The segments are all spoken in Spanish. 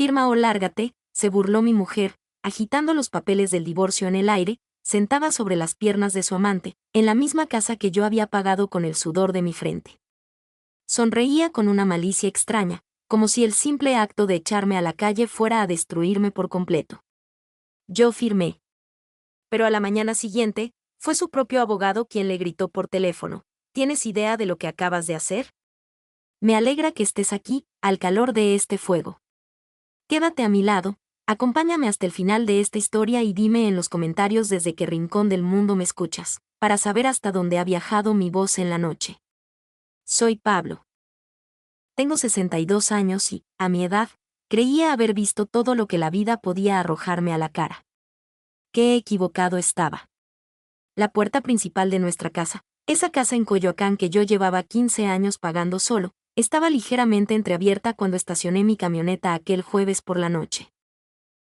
Firma o lárgate, se burló mi mujer, agitando los papeles del divorcio en el aire, sentada sobre las piernas de su amante, en la misma casa que yo había pagado con el sudor de mi frente. Sonreía con una malicia extraña, como si el simple acto de echarme a la calle fuera a destruirme por completo. Yo firmé. Pero a la mañana siguiente, fue su propio abogado quien le gritó por teléfono: ¿tienes idea de lo que acabas de hacer? Me alegra que estés aquí, al calor de este fuego. Quédate a mi lado, acompáñame hasta el final de esta historia y dime en los comentarios desde qué rincón del mundo me escuchas, para saber hasta dónde ha viajado mi voz en la noche. Soy Pablo. Tengo 62 años y, a mi edad, creía haber visto todo lo que la vida podía arrojarme a la cara. Qué equivocado estaba. La puerta principal de nuestra casa, esa casa en Coyoacán que yo llevaba 15 años pagando solo, estaba ligeramente entreabierta cuando estacioné mi camioneta aquel jueves por la noche.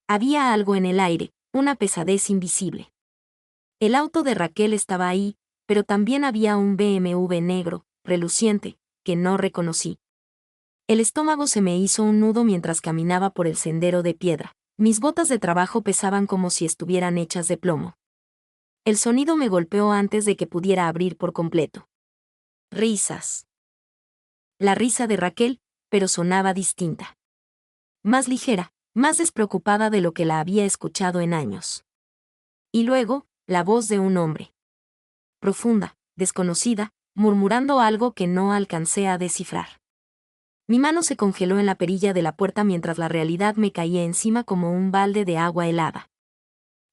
Había algo en el aire, una pesadez invisible. El auto de Raquel estaba ahí, pero también había un BMW negro, reluciente, que no reconocí. El estómago se me hizo un nudo mientras caminaba por el sendero de piedra. Mis botas de trabajo pesaban como si estuvieran hechas de plomo. El sonido me golpeó antes de que pudiera abrir por completo. Risas. La risa de Raquel, pero sonaba distinta. Más ligera, más despreocupada de lo que la había escuchado en años. Y luego, la voz de un hombre. Profunda, desconocida, murmurando algo que no alcancé a descifrar. Mi mano se congeló en la perilla de la puerta mientras la realidad me caía encima como un balde de agua helada.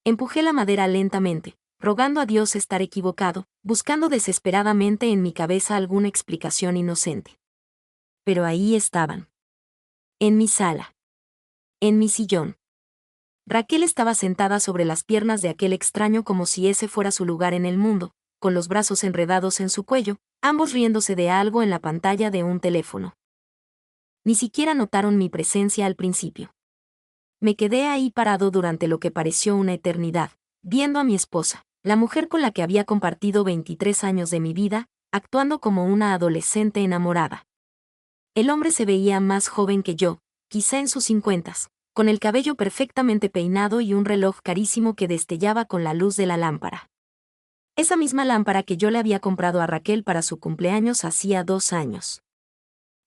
Empujé la madera lentamente, rogando a Dios estar equivocado, buscando desesperadamente en mi cabeza alguna explicación inocente. Pero ahí estaban. En mi sala. En mi sillón. Raquel estaba sentada sobre las piernas de aquel extraño como si ese fuera su lugar en el mundo, con los brazos enredados en su cuello, ambos riéndose de algo en la pantalla de un teléfono. Ni siquiera notaron mi presencia al principio. Me quedé ahí parado durante lo que pareció una eternidad, viendo a mi esposa, la mujer con la que había compartido 23 años de mi vida, actuando como una adolescente enamorada. El hombre se veía más joven que yo, quizá en sus 50s, con el cabello perfectamente peinado y un reloj carísimo que destellaba con la luz de la lámpara. Esa misma lámpara que yo le había comprado a Raquel para su cumpleaños hacía 2 años.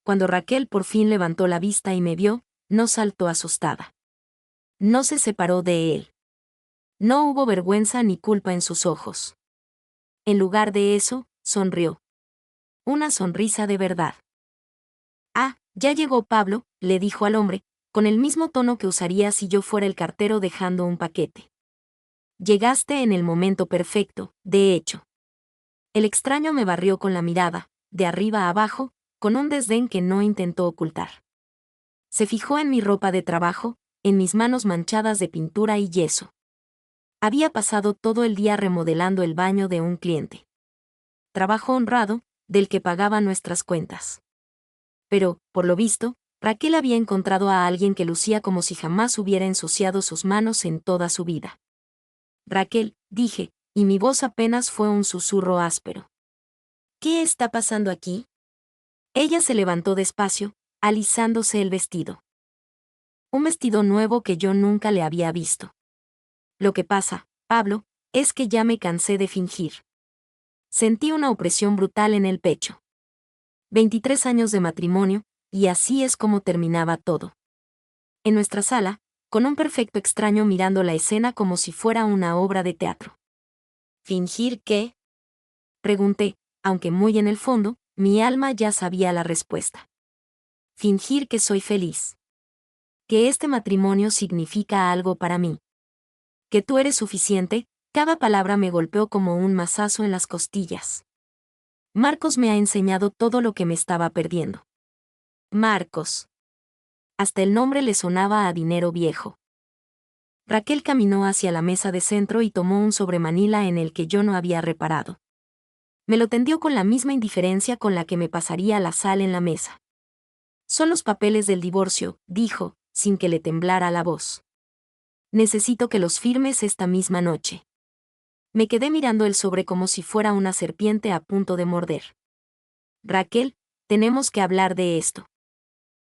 Cuando Raquel por fin levantó la vista y me vio, no saltó asustada. No se separó de él. No hubo vergüenza ni culpa en sus ojos. En lugar de eso, sonrió. Una sonrisa de verdad. Ah, ya llegó Pablo, le dijo al hombre, con el mismo tono que usaría si yo fuera el cartero dejando un paquete. Llegaste en el momento perfecto, de hecho. El extraño me barrió con la mirada, de arriba a abajo, con un desdén que no intentó ocultar. Se fijó en mi ropa de trabajo, en mis manos manchadas de pintura y yeso. Había pasado todo el día remodelando el baño de un cliente. Trabajo honrado, del que pagaba nuestras cuentas. Pero, por lo visto, Raquel había encontrado a alguien que lucía como si jamás hubiera ensuciado sus manos en toda su vida. Raquel, dije, y mi voz apenas fue un susurro áspero. ¿Qué está pasando aquí? Ella se levantó despacio, alisándose el vestido. Un vestido nuevo que yo nunca le había visto. Lo que pasa, Pablo, es que ya me cansé de fingir. Sentí una opresión brutal en el pecho. 23 años de matrimonio, y así es como terminaba todo. En nuestra sala, con un perfecto extraño mirando la escena como si fuera una obra de teatro. ¿Fingir qué? Pregunté, aunque muy en el fondo, mi alma ya sabía la respuesta. Fingir que soy feliz. Que este matrimonio significa algo para mí. Que tú eres suficiente. Cada palabra me golpeó como un mazazo en las costillas. Marcos me ha enseñado todo lo que me estaba perdiendo. Marcos. Hasta el nombre le sonaba a dinero viejo. Raquel caminó hacia la mesa de centro y tomó un sobremanila en el que yo no había reparado. Me lo tendió con la misma indiferencia con la que me pasaría la sal en la mesa. Son los papeles del divorcio, dijo, sin que le temblara la voz. Necesito que los firmes esta misma noche. Me quedé mirando el sobre como si fuera una serpiente a punto de morder. Raquel, tenemos que hablar de esto.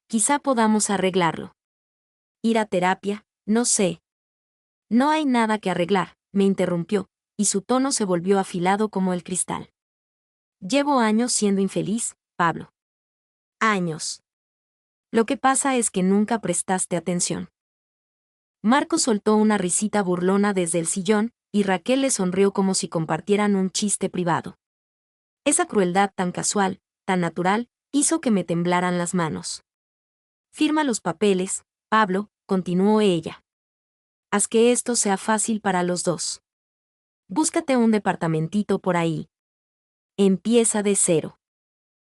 Quizá podamos arreglarlo. Ir a terapia, no sé. No hay nada que arreglar, me interrumpió, y su tono se volvió afilado como el cristal. Llevo años siendo infeliz, Pablo. Años. Lo que pasa es que nunca prestaste atención. Marcos soltó una risita burlona desde el sillón, y Raquel le sonrió como si compartieran un chiste privado. Esa crueldad tan casual, tan natural, hizo que me temblaran las manos. Firma los papeles, Pablo, continuó ella. Haz que esto sea fácil para los dos. Búscate un departamentito por ahí. Empieza de cero.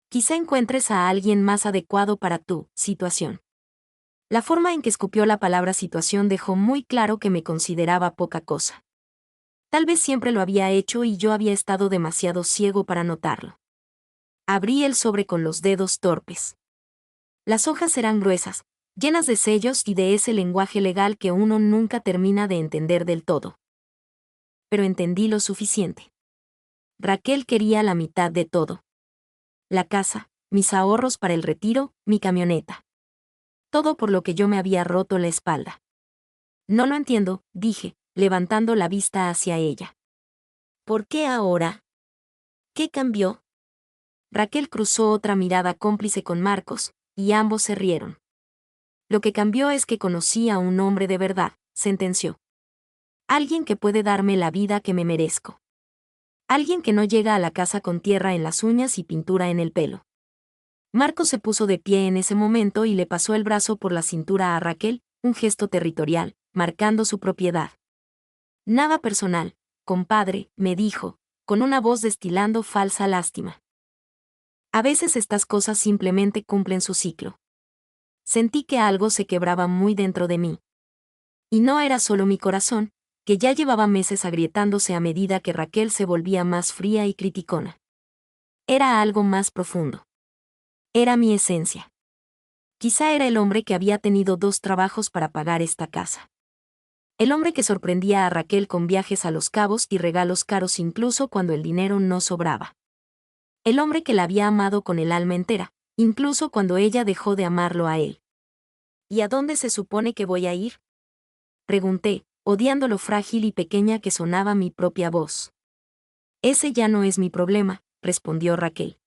Quizá encuentres a alguien más adecuado para tu situación. La forma en que escupió la palabra situación dejó muy claro que me consideraba poca cosa. Tal vez siempre lo había hecho y yo había estado demasiado ciego para notarlo. Abrí el sobre con los dedos torpes. Las hojas eran gruesas, llenas de sellos y de ese lenguaje legal que uno nunca termina de entender del todo. Pero entendí lo suficiente. Raquel quería la mitad de todo. La casa, mis ahorros para el retiro, mi camioneta. Todo por lo que yo me había roto la espalda. No lo entiendo, dije, levantando la vista hacia ella. ¿Por qué ahora? ¿Qué cambió? Raquel cruzó otra mirada cómplice con Marcos, y ambos se rieron. Lo que cambió es que conocí a un hombre de verdad, sentenció. Alguien que puede darme la vida que me merezco. Alguien que no llega a la casa con tierra en las uñas y pintura en el pelo. Marcos se puso de pie en ese momento y le pasó el brazo por la cintura a Raquel, un gesto territorial, marcando su propiedad. Nada personal, compadre, me dijo, con una voz destilando falsa lástima. A veces estas cosas simplemente cumplen su ciclo. Sentí que algo se quebraba muy dentro de mí. Y no era solo mi corazón, que ya llevaba meses agrietándose a medida que Raquel se volvía más fría y criticona. Era algo más profundo. Era mi esencia. Quizá era el hombre que había tenido 2 trabajos para pagar esta casa. El hombre que sorprendía a Raquel con viajes a Los Cabos y regalos caros incluso cuando el dinero no sobraba. El hombre que la había amado con el alma entera, incluso cuando ella dejó de amarlo a él. ¿Y a dónde se supone que voy a ir? Pregunté, odiando lo frágil y pequeña que sonaba mi propia voz. Ese ya no es mi problema, respondió Raquel.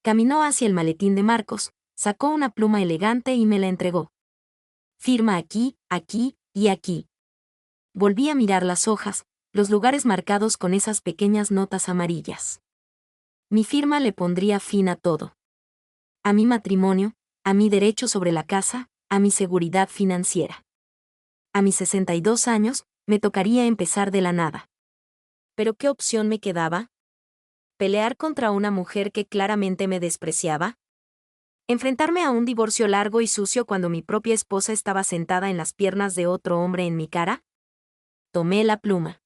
Caminó hacia el maletín de Marcos, sacó una pluma elegante y me la entregó. Firma aquí, aquí y aquí. Volví a mirar las hojas, los lugares marcados con esas pequeñas notas amarillas. Mi firma le pondría fin a todo. A mi matrimonio, a mi derecho sobre la casa, a mi seguridad financiera. A mis 62 años, me tocaría empezar de la nada. ¿Pero qué opción me quedaba? ¿Pelear contra una mujer que claramente me despreciaba? ¿Enfrentarme a un divorcio largo y sucio cuando mi propia esposa estaba sentada en las piernas de otro hombre en mi cara? Tomé la pluma.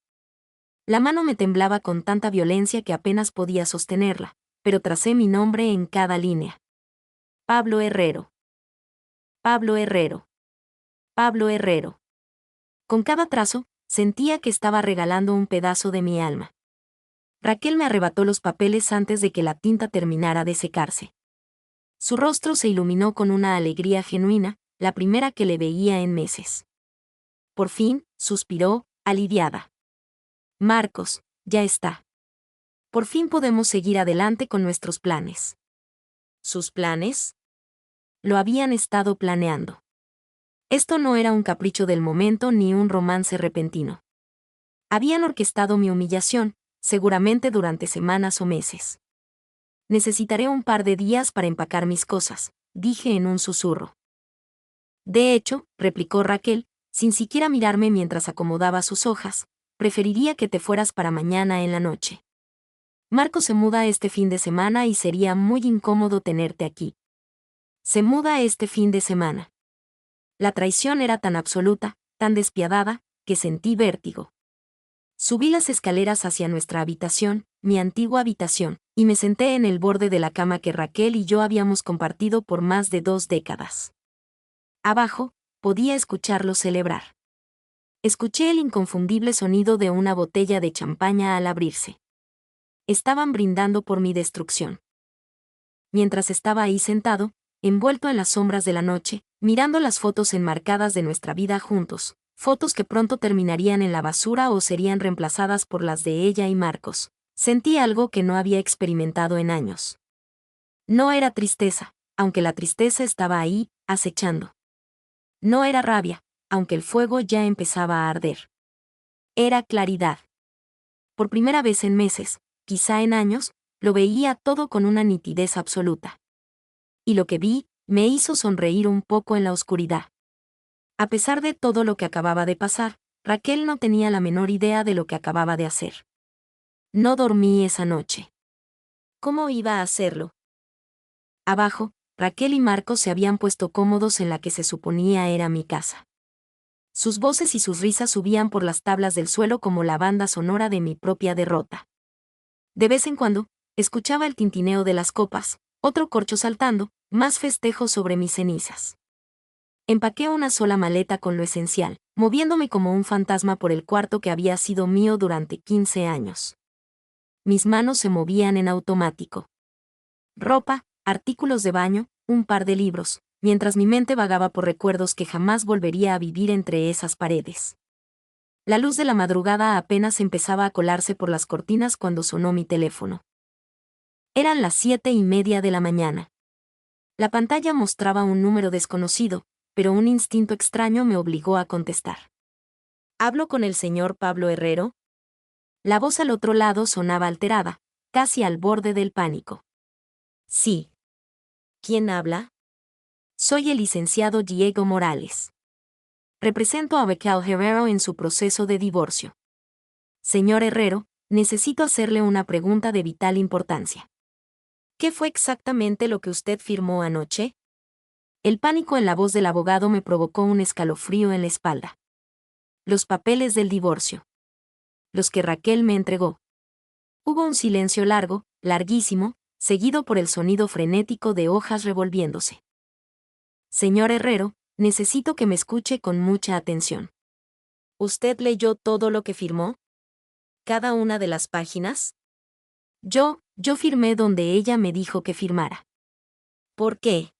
La mano me temblaba con tanta violencia que apenas podía sostenerla, pero tracé mi nombre en cada línea. Pablo Herrero. Pablo Herrero. Pablo Herrero. Con cada trazo, sentía que estaba regalando un pedazo de mi alma. Raquel me arrebató los papeles antes de que la tinta terminara de secarse. Su rostro se iluminó con una alegría genuina, la primera que le veía en meses. Por fin, suspiró, aliviada. Marcos, ya está. Por fin podemos seguir adelante con nuestros planes. ¿Sus planes? Lo habían estado planeando. Esto no era un capricho del momento ni un romance repentino. Habían orquestado mi humillación, seguramente durante semanas o meses. Necesitaré un par de días para empacar mis cosas, dije en un susurro. De hecho, replicó Raquel, sin siquiera mirarme mientras acomodaba sus hojas, preferiría que te fueras para mañana en la noche. Marco se muda este fin de semana y sería muy incómodo tenerte aquí. Se muda este fin de semana. La traición era tan absoluta, tan despiadada, que sentí vértigo. Subí las escaleras hacia nuestra habitación, mi antigua habitación, y me senté en el borde de la cama que Raquel y yo habíamos compartido por más de 2 décadas. Abajo, podía escucharlo celebrar. Escuché el inconfundible sonido de una botella de champaña al abrirse. Estaban brindando por mi destrucción. Mientras estaba ahí sentado, envuelto en las sombras de la noche, mirando las fotos enmarcadas de nuestra vida juntos, fotos que pronto terminarían en la basura o serían reemplazadas por las de ella y Marcos. Sentí algo que no había experimentado en años. No era tristeza, aunque la tristeza estaba ahí, acechando. No era rabia, aunque el fuego ya empezaba a arder. Era claridad. Por primera vez en meses, quizá en años, lo veía todo con una nitidez absoluta. Y lo que vi, me hizo sonreír un poco en la oscuridad. A pesar de todo lo que acababa de pasar, Raquel no tenía la menor idea de lo que acababa de hacer. No dormí esa noche. ¿Cómo iba a hacerlo? Abajo, Raquel y Marcos se habían puesto cómodos en la que se suponía era mi casa. Sus voces y sus risas subían por las tablas del suelo como la banda sonora de mi propia derrota. De vez en cuando, escuchaba el tintineo de las copas, otro corcho saltando, más festejos sobre mis cenizas. Empaqué una sola maleta con lo esencial, moviéndome como un fantasma por el cuarto que había sido mío durante 15 años. Mis manos se movían en automático. Ropa, artículos de baño, un par de libros, mientras mi mente vagaba por recuerdos que jamás volvería a vivir entre esas paredes. La luz de la madrugada apenas empezaba a colarse por las cortinas cuando sonó mi teléfono. Eran las 7:30 de la mañana. La pantalla mostraba un número desconocido, pero un instinto extraño me obligó a contestar. ¿Hablo con el señor Pablo Herrero? La voz al otro lado sonaba alterada, casi al borde del pánico. Sí. ¿Quién habla? Soy el licenciado Diego Morales. Represento a Raquel Herrero en su proceso de divorcio. Señor Herrero, necesito hacerle una pregunta de vital importancia. ¿Qué fue exactamente lo que usted firmó anoche? El pánico en la voz del abogado me provocó un escalofrío en la espalda. Los papeles del divorcio. Los que Raquel me entregó. Hubo un silencio largo, larguísimo, seguido por el sonido frenético de hojas revolviéndose. Señor Herrero, necesito que me escuche con mucha atención. ¿Usted leyó todo lo que firmó? ¿Cada una de las páginas? Yo firmé donde ella me dijo que firmara. ¿Por qué?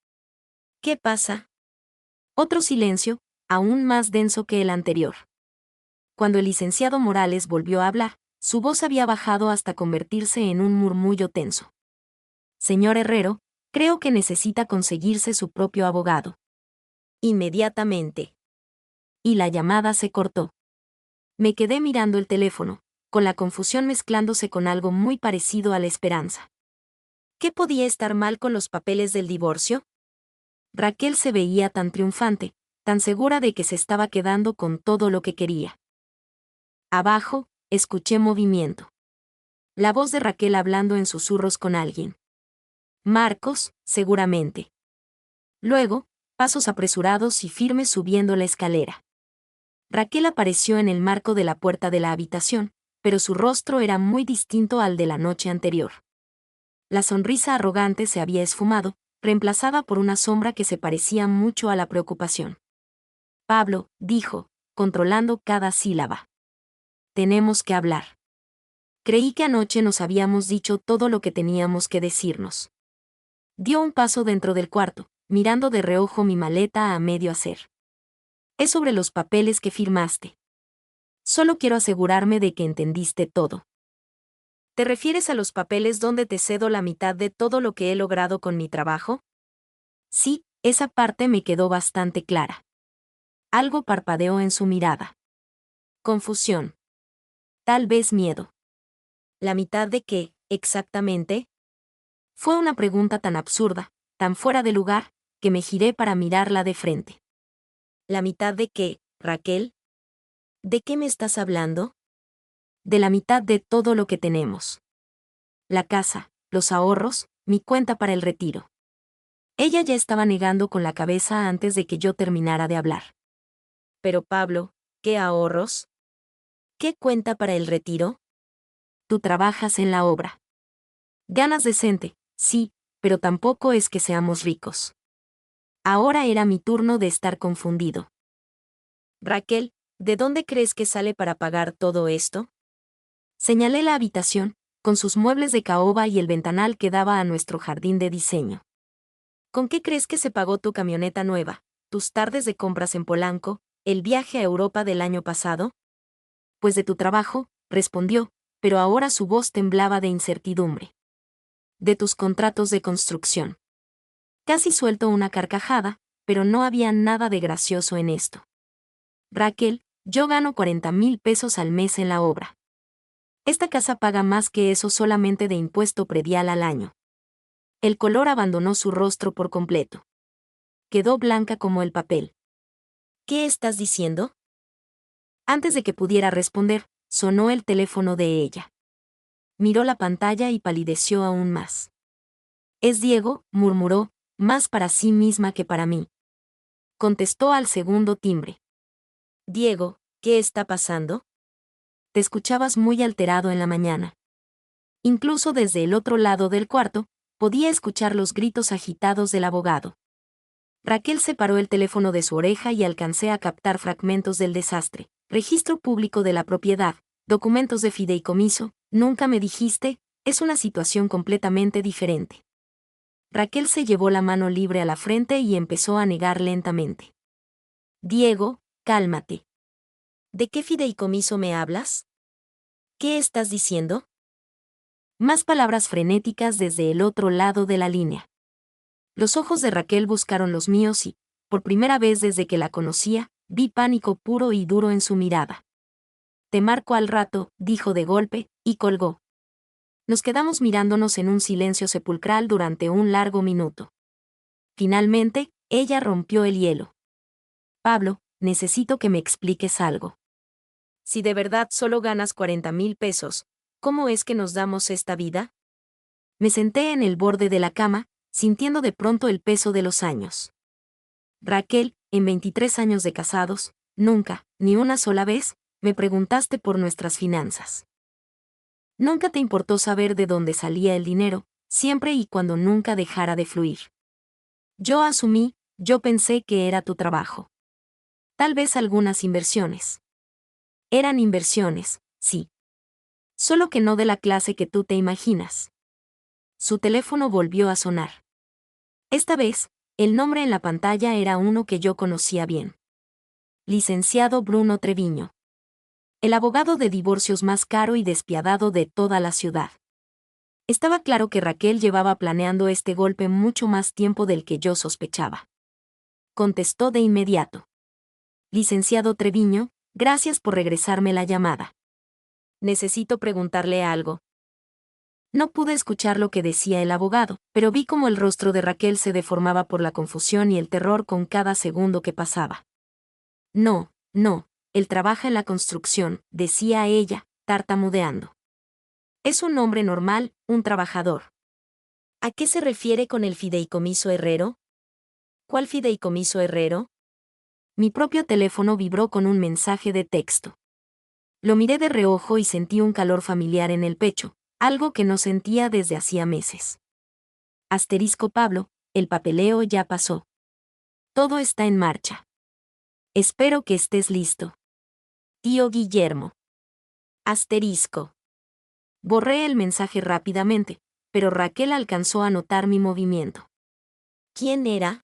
¿Qué pasa? Otro silencio, aún más denso que el anterior. Cuando el licenciado Morales volvió a hablar, su voz había bajado hasta convertirse en un murmullo tenso. Señor Herrero, creo que necesita conseguirse su propio abogado. Inmediatamente. Y la llamada se cortó. Me quedé mirando el teléfono, con la confusión mezclándose con algo muy parecido a la esperanza. ¿Qué podía estar mal con los papeles del divorcio? Raquel se veía tan triunfante, tan segura de que se estaba quedando con todo lo que quería. Abajo, escuché movimiento. La voz de Raquel hablando en susurros con alguien. Marcos, seguramente. Luego, pasos apresurados y firmes subiendo la escalera. Raquel apareció en el marco de la puerta de la habitación, pero su rostro era muy distinto al de la noche anterior. La sonrisa arrogante se había esfumado, reemplazada por una sombra que se parecía mucho a la preocupación. Pablo, dijo, controlando cada sílaba. Tenemos que hablar. Creí que anoche nos habíamos dicho todo lo que teníamos que decirnos. Dio un paso dentro del cuarto, mirando de reojo mi maleta a medio hacer. Es sobre los papeles que firmaste. Solo quiero asegurarme de que entendiste todo. ¿Te refieres a los papeles donde te cedo la mitad de todo lo que he logrado con mi trabajo? Sí, esa parte me quedó bastante clara. Algo parpadeó en su mirada. Confusión. Tal vez miedo. ¿La mitad de qué, exactamente? Fue una pregunta tan absurda, tan fuera de lugar, que me giré para mirarla de frente. ¿La mitad de qué, Raquel? ¿De qué me estás hablando? De la mitad de todo lo que tenemos. La casa, los ahorros, mi cuenta para el retiro. Ella ya estaba negando con la cabeza antes de que yo terminara de hablar. Pero Pablo, ¿qué ahorros? ¿Qué cuenta para el retiro? Tú trabajas en la obra. Ganas decente, sí, pero tampoco es que seamos ricos. Ahora era mi turno de estar confundido. Raquel, ¿de dónde crees que sale para pagar todo esto? Señalé la habitación, con sus muebles de caoba y el ventanal que daba a nuestro jardín de diseño. ¿Con qué crees que se pagó tu camioneta nueva, tus tardes de compras en Polanco, el viaje a Europa del año pasado? Pues de tu trabajo, respondió, pero ahora su voz temblaba de incertidumbre. De tus contratos de construcción. Casi suelto una carcajada, pero no había nada de gracioso en esto. Raquel, yo gano 40,000 pesos al mes en la obra. Esta casa paga más que eso solamente de impuesto predial al año. El color abandonó su rostro por completo. Quedó blanca como el papel. ¿Qué estás diciendo? Antes de que pudiera responder, sonó el teléfono de ella. Miró la pantalla y palideció aún más. Es Diego, murmuró, más para sí misma que para mí. Contestó al segundo timbre. Diego, ¿qué está pasando? Te escuchabas muy alterado en la mañana. Incluso desde el otro lado del cuarto, podía escuchar los gritos agitados del abogado. Raquel separó el teléfono de su oreja y alcancé a captar fragmentos del desastre. Registro público de la propiedad, documentos de fideicomiso, nunca me dijiste, es una situación completamente diferente. Raquel se llevó la mano libre a la frente y empezó a negar lentamente. Diego, cálmate. ¿De qué fideicomiso me hablas? ¿Qué estás diciendo? Más palabras frenéticas desde el otro lado de la línea. Los ojos de Raquel buscaron los míos y, por primera vez desde que la conocía, vi pánico puro y duro en su mirada. Te marco al rato, dijo de golpe, y colgó. Nos quedamos mirándonos en un silencio sepulcral durante un largo minuto. Finalmente, ella rompió el hielo. Pablo, necesito que me expliques algo. Si de verdad solo ganas 40,000 pesos, ¿cómo es que nos damos esta vida? Me senté en el borde de la cama, sintiendo de pronto el peso de los años. Raquel, en 23 años de casados, nunca, ni una sola vez, me preguntaste por nuestras finanzas. Nunca te importó saber de dónde salía el dinero, siempre y cuando nunca dejara de fluir. Yo pensé que era tu trabajo. Tal vez algunas inversiones. Eran inversiones, sí. Solo que no de la clase que tú te imaginas. Su teléfono volvió a sonar. Esta vez, el nombre en la pantalla era uno que yo conocía bien. Licenciado Bruno Treviño. El abogado de divorcios más caro y despiadado de toda la ciudad. Estaba claro que Raquel llevaba planeando este golpe mucho más tiempo del que yo sospechaba. Contestó de inmediato. Licenciado Treviño, gracias por regresarme la llamada. Necesito preguntarle algo. No pude escuchar lo que decía el abogado, pero vi cómo el rostro de Raquel se deformaba por la confusión y el terror con cada segundo que pasaba. No, él trabaja en la construcción, decía ella, tartamudeando. Es un hombre normal, un trabajador. ¿A qué se refiere con el fideicomiso Herrero? ¿Cuál fideicomiso Herrero? Mi propio teléfono vibró con un mensaje de texto. Lo miré de reojo y sentí un calor familiar en el pecho, algo que no sentía desde hacía meses. Asterisco Pablo, el papeleo ya pasó. Todo está en marcha. Espero que estés listo. Tío Guillermo. Asterisco. Borré el mensaje rápidamente, pero Raquel alcanzó a notar mi movimiento. ¿Quién era?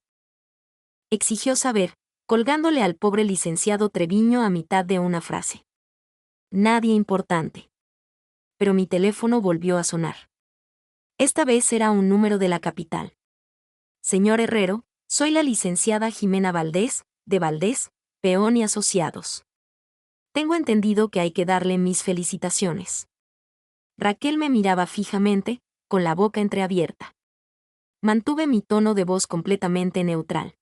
Exigió saber, colgándole al pobre licenciado Treviño a mitad de una frase. Nadie importante. Pero mi teléfono volvió a sonar. Esta vez era un número de la capital. Señor Herrero, soy la licenciada Jimena Valdés, de Valdés, Peón y Asociados. Tengo entendido que hay que darle mis felicitaciones. Raquel me miraba fijamente, con la boca entreabierta. Mantuve mi tono de voz completamente neutral.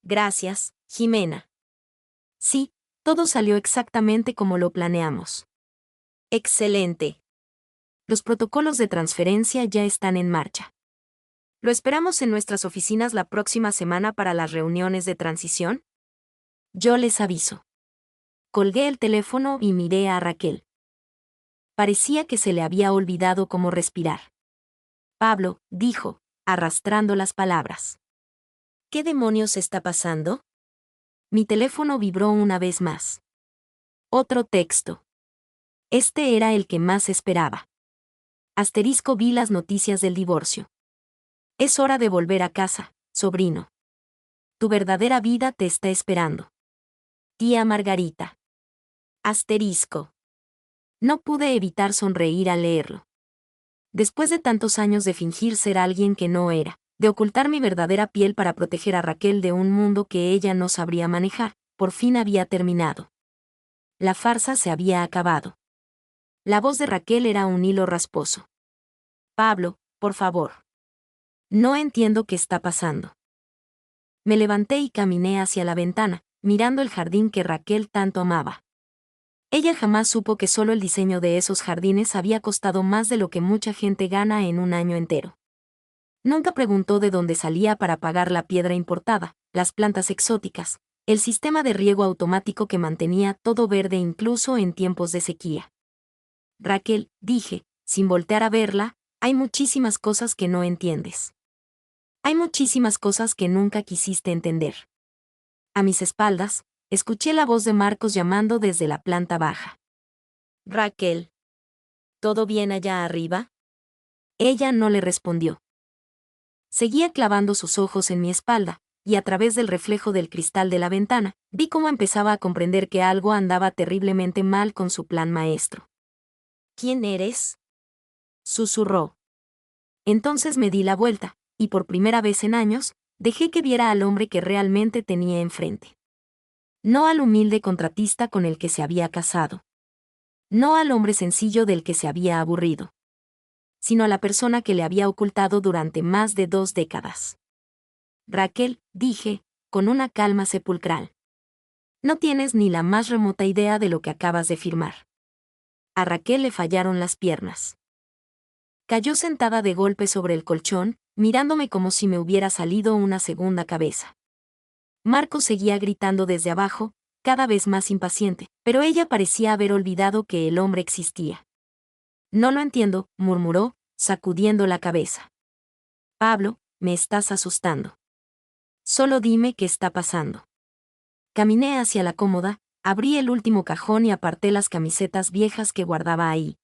Gracias, Jimena. Sí, todo salió exactamente como lo planeamos. Excelente. Los protocolos de transferencia ya están en marcha. ¿Lo esperamos en nuestras oficinas la próxima semana para las reuniones de transición? Yo les aviso. Colgué el teléfono y miré a Raquel. Parecía que se le había olvidado cómo respirar. Pablo, dijo, arrastrando las palabras. ¿Qué demonios está pasando? Mi teléfono vibró una vez más. Otro texto. Este era el que más esperaba. Asterisco vi las noticias del divorcio. Es hora de volver a casa, sobrino. Tu verdadera vida te está esperando. Tía Margarita. Asterisco. No pude evitar sonreír al leerlo. Después de tantos años de fingir ser alguien que no era, de ocultar mi verdadera piel para proteger a Raquel de un mundo que ella no sabría manejar, por fin había terminado. La farsa se había acabado. La voz de Raquel era un hilo rasposo. Pablo, por favor. No entiendo qué está pasando. Me levanté y caminé hacia la ventana, mirando el jardín que Raquel tanto amaba. Ella jamás supo que solo el diseño de esos jardines había costado más de lo que mucha gente gana en un año entero. Nunca preguntó de dónde salía para pagar la piedra importada, las plantas exóticas, el sistema de riego automático que mantenía todo verde incluso en tiempos de sequía. Raquel, dije, sin voltear a verla, hay muchísimas cosas que no entiendes. Hay muchísimas cosas que nunca quisiste entender. A mis espaldas, escuché la voz de Marcos llamando desde la planta baja. Raquel. ¿Todo bien allá arriba? Ella no le respondió. Seguía clavando sus ojos en mi espalda, y a través del reflejo del cristal de la ventana, vi cómo empezaba a comprender que algo andaba terriblemente mal con su plan maestro. ¿Quién eres?, susurró. Entonces me di la vuelta, y por primera vez en años, dejé que viera al hombre que realmente tenía enfrente. No al humilde contratista con el que se había casado. No al hombre sencillo del que se había aburrido. Sino a la persona que le había ocultado durante más de 2 décadas. Raquel, dije, con una calma sepulcral. No tienes ni la más remota idea de lo que acabas de firmar. A Raquel le fallaron las piernas. Cayó sentada de golpe sobre el colchón, mirándome como si me hubiera salido una segunda cabeza. Marco seguía gritando desde abajo, cada vez más impaciente, pero ella parecía haber olvidado que el hombre existía. No lo entiendo, murmuró, sacudiendo la cabeza. Pablo, me estás asustando. Solo dime qué está pasando. Caminé hacia la cómoda, abrí el último cajón y aparté las camisetas viejas que guardaba ahí.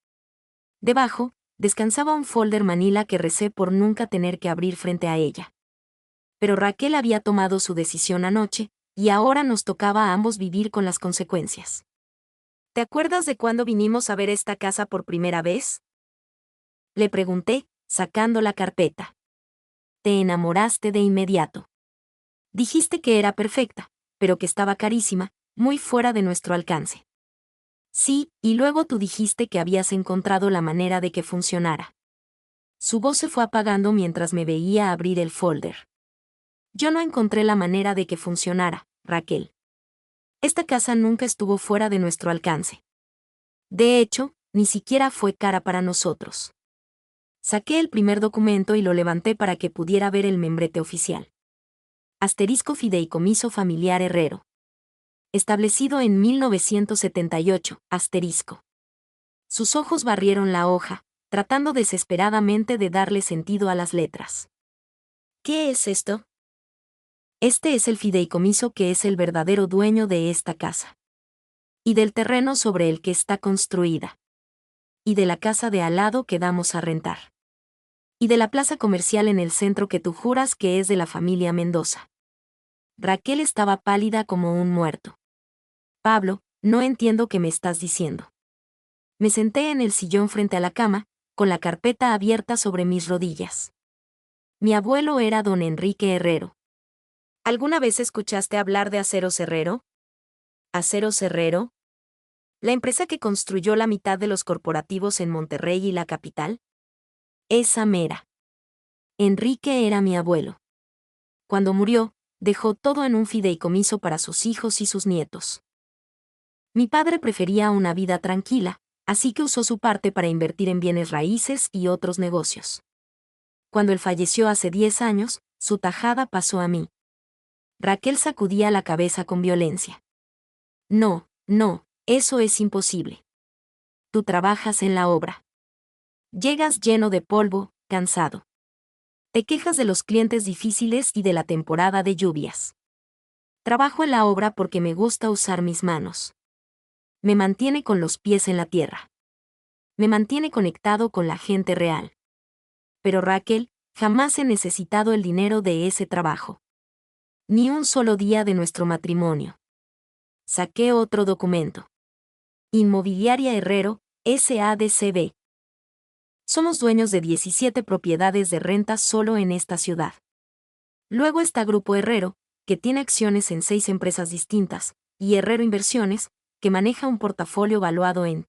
Debajo, descansaba un folder manila que recé por nunca tener que abrir frente a ella. Pero Raquel había tomado su decisión anoche, y ahora nos tocaba a ambos vivir con las consecuencias. ¿Te acuerdas de cuando vinimos a ver esta casa por primera vez?, le pregunté, sacando la carpeta. Te enamoraste de inmediato. Dijiste que era perfecta, pero que estaba carísima, muy fuera de nuestro alcance. Sí, y luego tú dijiste que habías encontrado la manera de que funcionara. Su voz se fue apagando mientras me veía abrir el folder. Yo no encontré la manera de que funcionara, Raquel. Esta casa nunca estuvo fuera de nuestro alcance. De hecho, ni siquiera fue cara para nosotros. Saqué el primer documento y lo levanté para que pudiera ver el membrete oficial. Asterisco Fideicomiso Familiar Herrero. Establecido en 1978, asterisco. Sus ojos barrieron la hoja, tratando desesperadamente de darle sentido a las letras. ¿Qué es esto? Este es el fideicomiso que es el verdadero dueño de esta casa. Y del terreno sobre el que está construida. Y de la casa de al lado que damos a rentar. Y de la plaza comercial en el centro que tú juras que es de la familia Mendoza. Raquel estaba pálida como un muerto. Pablo, no entiendo qué me estás diciendo. Me senté en el sillón frente a la cama, con la carpeta abierta sobre mis rodillas. Mi abuelo era don Enrique Herrero. ¿Alguna vez escuchaste hablar de Aceros Herrero? ¿Aceros Herrero? ¿La empresa que construyó la mitad de los corporativos en Monterrey y la capital? Esa mera. Enrique era mi abuelo. Cuando murió, dejó todo en un fideicomiso para sus hijos y sus nietos. Mi padre prefería una vida tranquila, así que usó su parte para invertir en bienes raíces y otros negocios. Cuando él falleció hace 10 años, su tajada pasó a mí. Raquel sacudía la cabeza con violencia. No, no, eso es imposible. Tú trabajas en la obra. Llegas lleno de polvo, cansado. Te quejas de los clientes difíciles y de la temporada de lluvias. Trabajo en la obra porque me gusta usar mis manos. Me mantiene con los pies en la tierra. Me mantiene conectado con la gente real. Pero Raquel, jamás he necesitado el dinero de ese trabajo. Ni un solo día de nuestro matrimonio. Saqué otro documento. Inmobiliaria Herrero, SADCB. Somos dueños de 17 propiedades de renta solo en esta ciudad. Luego está Grupo Herrero, que tiene acciones en 6 empresas distintas, y Herrero Inversiones, que maneja un portafolio valuado en...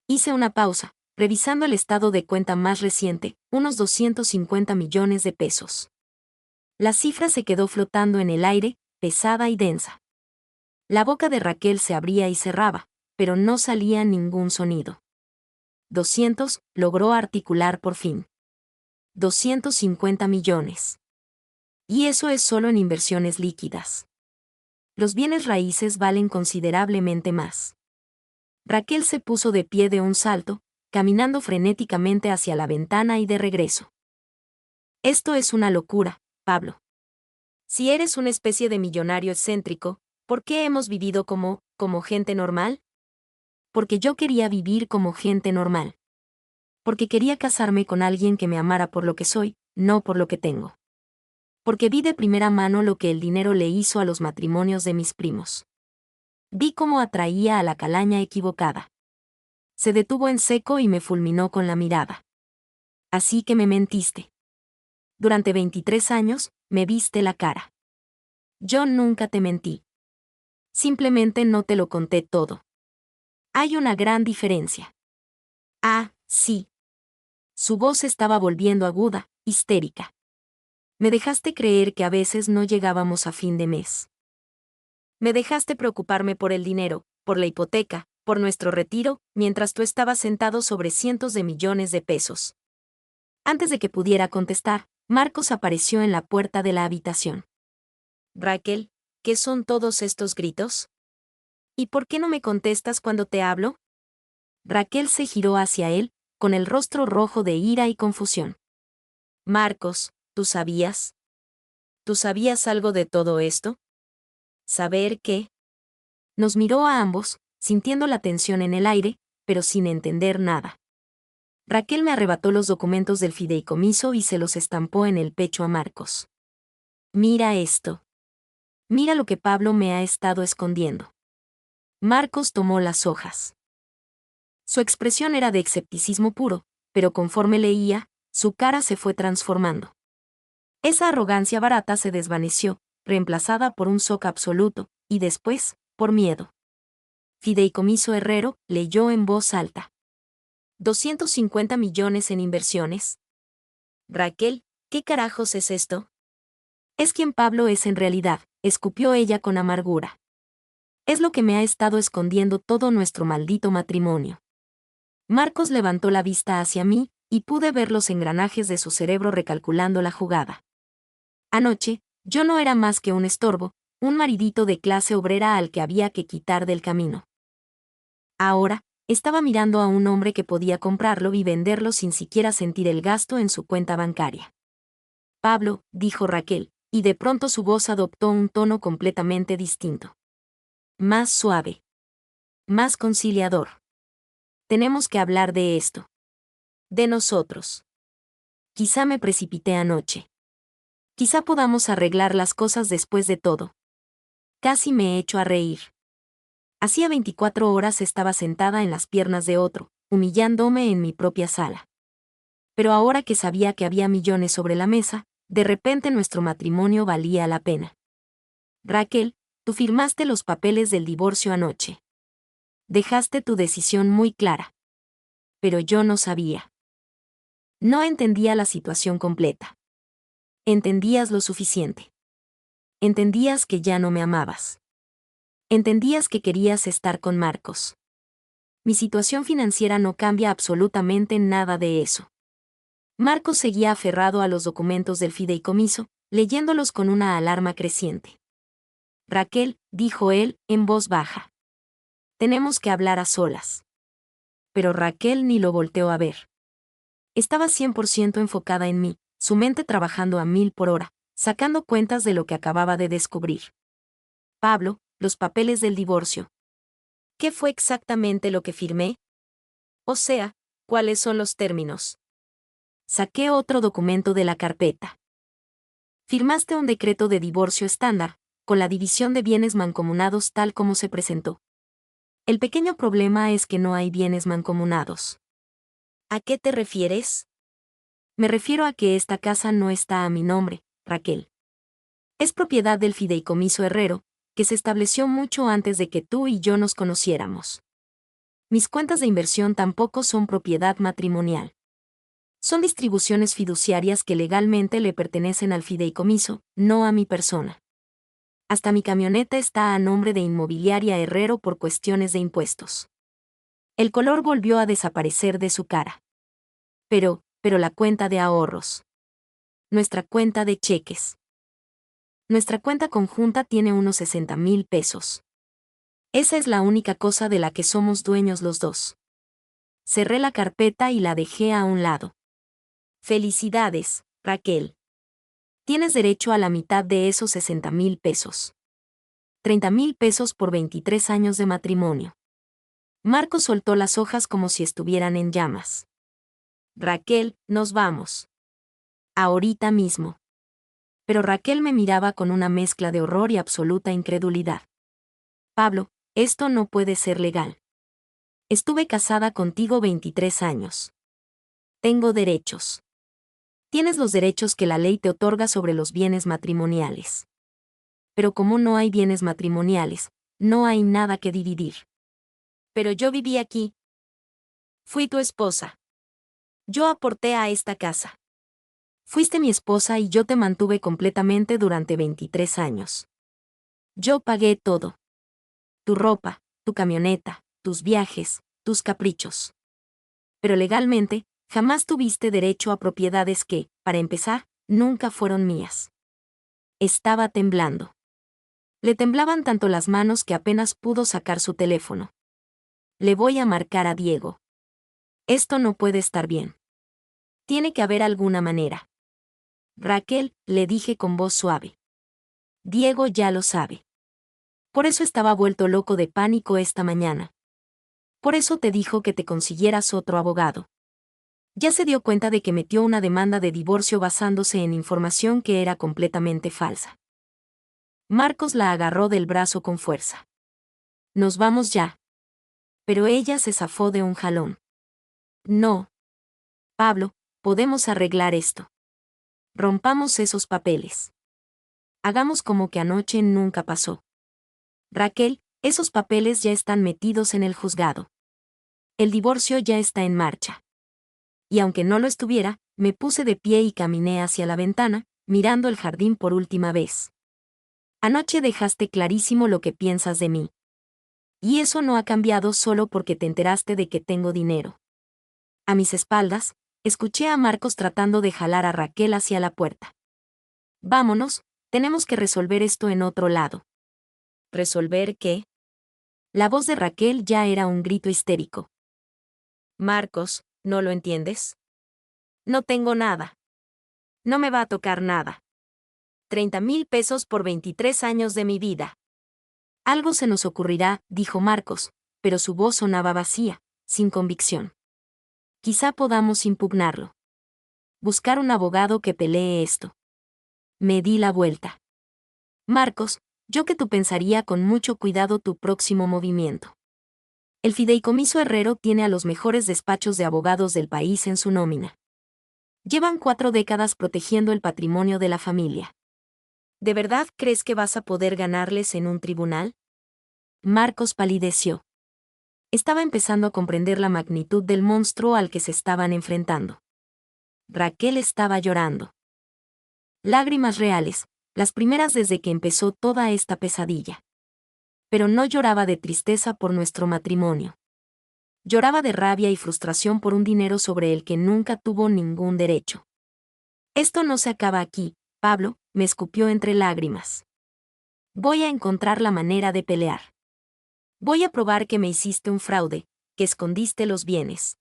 Hice una pausa, revisando el estado de cuenta más reciente, unos 250 millones de pesos. La cifra se quedó flotando en el aire, pesada y densa. La boca de Raquel se abría y cerraba, pero no salía ningún sonido. 200, logró articular por fin. 250 millones. Y eso es solo en inversiones líquidas. Los bienes raíces valen considerablemente más. Raquel se puso de pie de un salto, caminando frenéticamente hacia la ventana y de regreso. Esto es una locura, Pablo. Si eres una especie de millonario excéntrico, ¿por qué hemos vivido como gente normal? Porque yo quería vivir como gente normal. Porque quería casarme con alguien que me amara por lo que soy, no por lo que tengo. Porque vi de primera mano lo que el dinero le hizo a los matrimonios de mis primos. Vi cómo atraía a la calaña equivocada. Se detuvo en seco y me fulminó con la mirada. Así que me mentiste. Durante 23 años, me viste la cara. Yo nunca te mentí. Simplemente no te lo conté todo. Hay una gran diferencia. Ah, sí. Su voz estaba volviendo aguda, histérica. Me dejaste creer que a veces no llegábamos a fin de mes. Me dejaste preocuparme por el dinero, por la hipoteca, por nuestro retiro, mientras tú estabas sentado sobre cientos de millones de pesos. Antes de que pudiera contestar, Marcos apareció en la puerta de la habitación. Raquel, ¿qué son todos estos gritos? ¿Y por qué no me contestas cuando te hablo? Raquel se giró hacia él, con el rostro rojo de ira y confusión. Marcos, ¿tú sabías? ¿Tú sabías algo de todo esto? ¿Saber qué? Nos miró a ambos, sintiendo la tensión en el aire, pero sin entender nada. Raquel me arrebató los documentos del fideicomiso y se los estampó en el pecho a Marcos. Mira esto. Mira lo que Pablo me ha estado escondiendo. Marcos tomó las hojas. Su expresión era de escepticismo puro, pero conforme leía, su cara se fue transformando. Esa arrogancia barata se desvaneció, reemplazada por un shock absoluto, y después, por miedo. Fideicomiso Herrero, leyó en voz alta. 250 millones en inversiones. Raquel, ¿qué carajos es esto? Es quien Pablo es en realidad, escupió ella con amargura. Es lo que me ha estado escondiendo todo nuestro maldito matrimonio. Marcos levantó la vista hacia mí, y pude ver los engranajes de su cerebro recalculando la jugada. Anoche, yo no era más que un estorbo, un maridito de clase obrera al que había que quitar del camino. Ahora, estaba mirando a un hombre que podía comprarlo y venderlo sin siquiera sentir el gasto en su cuenta bancaria. Pablo, dijo Raquel, y de pronto su voz adoptó un tono completamente distinto. Más suave. Más conciliador. Tenemos que hablar de esto. De nosotros. Quizá me precipité anoche. Quizá podamos arreglar las cosas después de todo. Casi me echo a reír. Hacía 24 horas estaba sentada en las piernas de otro, humillándome en mi propia sala. Pero ahora que sabía que había millones sobre la mesa, de repente nuestro matrimonio valía la pena. Raquel, tú firmaste los papeles del divorcio anoche. Dejaste tu decisión muy clara. Pero yo no sabía. No entendía la situación completa. Entendías lo suficiente. Entendías que ya no me amabas. Entendías que querías estar con Marcos. Mi situación financiera no cambia absolutamente nada de eso. Marcos seguía aferrado a los documentos del fideicomiso, leyéndolos con una alarma creciente. Raquel, dijo él, en voz baja. Tenemos que hablar a solas. Pero Raquel ni lo volteó a ver. Estaba 100% enfocada en mí, su mente trabajando a 1000 por hora, sacando cuentas de lo que acababa de descubrir. Pablo, los papeles del divorcio. ¿Qué fue exactamente lo que firmé? O sea, ¿cuáles son los términos? Saqué otro documento de la carpeta. Firmaste un decreto de divorcio estándar, con la división de bienes mancomunados tal como se presentó. El pequeño problema es que no hay bienes mancomunados. ¿A qué te refieres? Me refiero a que esta casa no está a mi nombre, Raquel. Es propiedad del fideicomiso Herrero, que se estableció mucho antes de que tú y yo nos conociéramos. Mis cuentas de inversión tampoco son propiedad matrimonial. Son distribuciones fiduciarias que legalmente le pertenecen al fideicomiso, no a mi persona. Hasta mi camioneta está a nombre de Inmobiliaria Herrero por cuestiones de impuestos. El color volvió a desaparecer de su cara. Pero la cuenta de ahorros. Nuestra cuenta de cheques. Nuestra cuenta conjunta tiene unos 60,000 pesos. Esa es la única cosa de la que somos dueños los dos. Cerré la carpeta y la dejé a un lado. Felicidades, Raquel. Tienes derecho a la mitad de esos 60,000 pesos. 30,000 pesos por 23 años de matrimonio. Marcos soltó las hojas como si estuvieran en llamas. Raquel, nos vamos. Ahorita mismo. Pero Raquel me miraba con una mezcla de horror y absoluta incredulidad. Pablo, esto no puede ser legal. Estuve casada contigo 23 años. Tengo derechos. Tienes los derechos que la ley te otorga sobre los bienes matrimoniales. Pero como no hay bienes matrimoniales, no hay nada que dividir. Pero yo viví aquí. Fui tu esposa. Yo aporté a esta casa. Fuiste mi esposa y yo te mantuve completamente durante 23 años. Yo pagué todo. Tu ropa, tu camioneta, tus viajes, tus caprichos. Pero legalmente, jamás tuviste derecho a propiedades que, para empezar, nunca fueron mías. Estaba temblando. Le temblaban tanto las manos que apenas pudo sacar su teléfono. Le voy a marcar a Diego. Esto no puede estar bien. Tiene que haber alguna manera. Raquel, le dije con voz suave. Diego ya lo sabe. Por eso estaba vuelto loco de pánico esta mañana. Por eso te dijo que te consiguieras otro abogado. Ya se dio cuenta de que metió una demanda de divorcio basándose en información que era completamente falsa. Marcos la agarró del brazo con fuerza. Nos vamos ya. Pero ella se zafó de un jalón. No. Pablo, podemos arreglar esto. Rompamos esos papeles. Hagamos como que anoche nunca pasó. Raquel, esos papeles ya están metidos en el juzgado. El divorcio ya está en marcha. Y aunque no lo estuviera, me puse de pie y caminé hacia la ventana, mirando el jardín por última vez. Anoche dejaste clarísimo lo que piensas de mí. Y eso no ha cambiado solo porque te enteraste de que tengo dinero. A mis espaldas, escuché a Marcos tratando de jalar a Raquel hacia la puerta. Vámonos, tenemos que resolver esto en otro lado. ¿Resolver qué? La voz de Raquel ya era un grito histérico. Marcos, ¿no lo entiendes? No tengo nada. No me va a tocar nada. 30,000 pesos por 23 años de mi vida. Algo se nos ocurrirá, dijo Marcos, pero su voz sonaba vacía, sin convicción. Quizá podamos impugnarlo. Buscar un abogado que pelee esto. Me di la vuelta. Marcos, yo que tú pensaría con mucho cuidado tu próximo movimiento. El fideicomiso Herrero tiene a los mejores despachos de abogados del país en su nómina. Llevan 4 décadas protegiendo el patrimonio de la familia. ¿De verdad crees que vas a poder ganarles en un tribunal? Marcos palideció. Estaba empezando a comprender la magnitud del monstruo al que se estaban enfrentando. Raquel estaba llorando. Lágrimas reales, las primeras desde que empezó toda esta pesadilla. Pero no lloraba de tristeza por nuestro matrimonio. Lloraba de rabia y frustración por un dinero sobre el que nunca tuvo ningún derecho. Esto no se acaba aquí, Pablo, me escupió entre lágrimas. Voy a encontrar la manera de pelear. Voy a probar que me hiciste un fraude, que escondiste los bienes.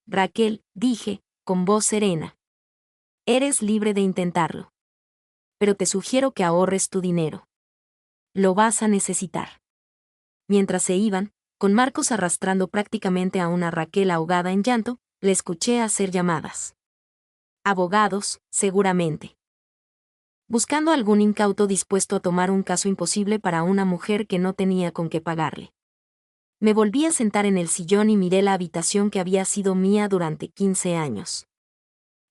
Raquel, dije, con voz serena. Eres libre de intentarlo. Pero te sugiero que ahorres tu dinero. Lo vas a necesitar. Mientras se iban, con Marcos arrastrando prácticamente a una Raquel ahogada en llanto, le escuché hacer llamadas. Abogados, seguramente. buscando algún incauto dispuesto a tomar un caso imposible para una mujer que no tenía con qué pagarle. Me volví a sentar en el sillón y miré la habitación que había sido mía durante 15 años.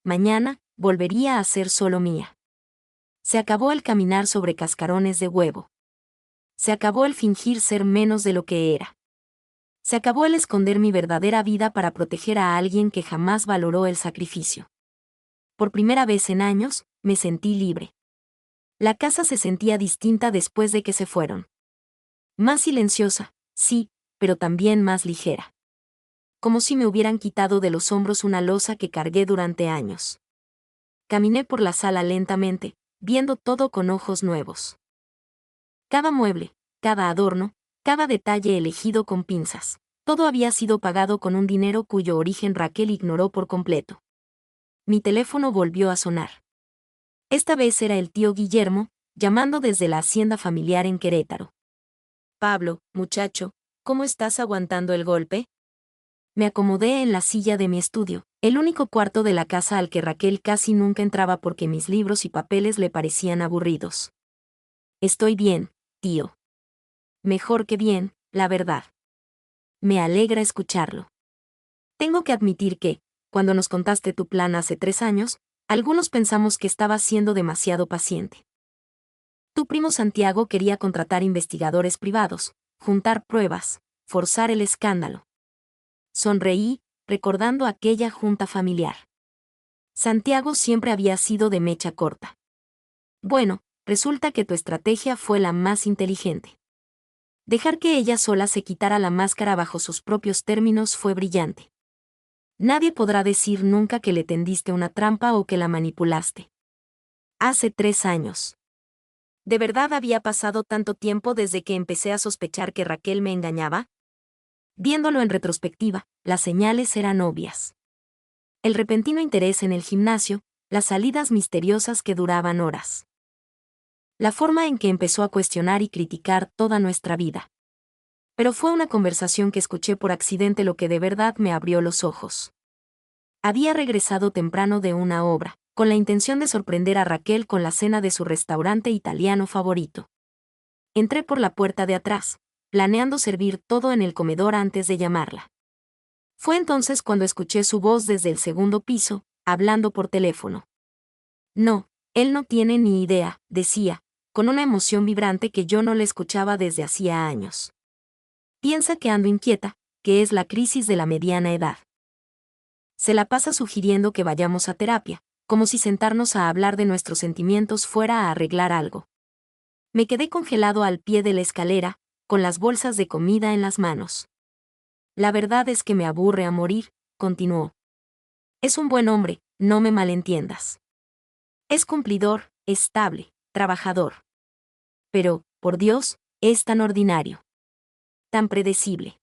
Mañana, volvería a ser solo mía. Se acabó el caminar sobre cascarones de huevo. Se acabó el fingir ser menos de lo que era. Se acabó el esconder mi verdadera vida para proteger a alguien que jamás valoró el sacrificio. Por primera vez en años, me sentí libre. La casa se sentía distinta después de que se fueron. Más silenciosa, sí, pero también más ligera. Como si me hubieran quitado de los hombros una losa que cargué durante años. Caminé por la sala lentamente, viendo todo con ojos nuevos. Cada mueble, cada adorno, cada detalle elegido con pinzas, todo había sido pagado con un dinero cuyo origen Raquel ignoró por completo. Mi teléfono volvió a sonar. Esta vez era el tío Guillermo, llamando desde la hacienda familiar en Querétaro. Pablo, muchacho, ¿cómo estás aguantando el golpe? Me acomodé en la silla de mi estudio, el único cuarto de la casa al que Raquel casi nunca entraba porque mis libros y papeles le parecían aburridos. Estoy bien, tío. Mejor que bien, la verdad. Me alegra escucharlo. Tengo que admitir que, cuando nos contaste tu plan hace 3 años, algunos pensamos que estabas siendo demasiado paciente. Tu primo Santiago quería contratar investigadores privados, juntar pruebas, forzar el escándalo. Sonreí, recordando aquella junta familiar. Santiago siempre había sido de mecha corta. Bueno, resulta que tu estrategia fue la más inteligente. Dejar que ella sola se quitara la máscara bajo sus propios términos fue brillante. Nadie podrá decir nunca que le tendiste una trampa o que la manipulaste. Hace 3 años. ¿De verdad había pasado tanto tiempo desde que empecé a sospechar que Raquel me engañaba? Viéndolo en retrospectiva, las señales eran obvias. El repentino interés en el gimnasio, las salidas misteriosas que duraban horas. La forma en que empezó a cuestionar y criticar toda nuestra vida. Pero fue una conversación que escuché por accidente lo que de verdad me abrió los ojos. Había regresado temprano de una obra, con la intención de sorprender a Raquel con la cena de su restaurante italiano favorito. Entré por la puerta de atrás, planeando servir todo en el comedor antes de llamarla. Fue entonces cuando escuché su voz desde el segundo piso, hablando por teléfono. No, él no tiene ni idea, decía, con una emoción vibrante que yo no le escuchaba desde hacía años. Piensa que ando inquieta, que es la crisis de la mediana edad. Se la pasa sugiriendo que vayamos a terapia, como si sentarnos a hablar de nuestros sentimientos fuera a arreglar algo. Me quedé congelado al pie de la escalera, con las bolsas de comida en las manos. La verdad es que me aburre a morir, continuó. Es un buen hombre, no me malentiendas. Es cumplidor, estable, trabajador. Pero, por Dios, es tan ordinario. Tan predecible.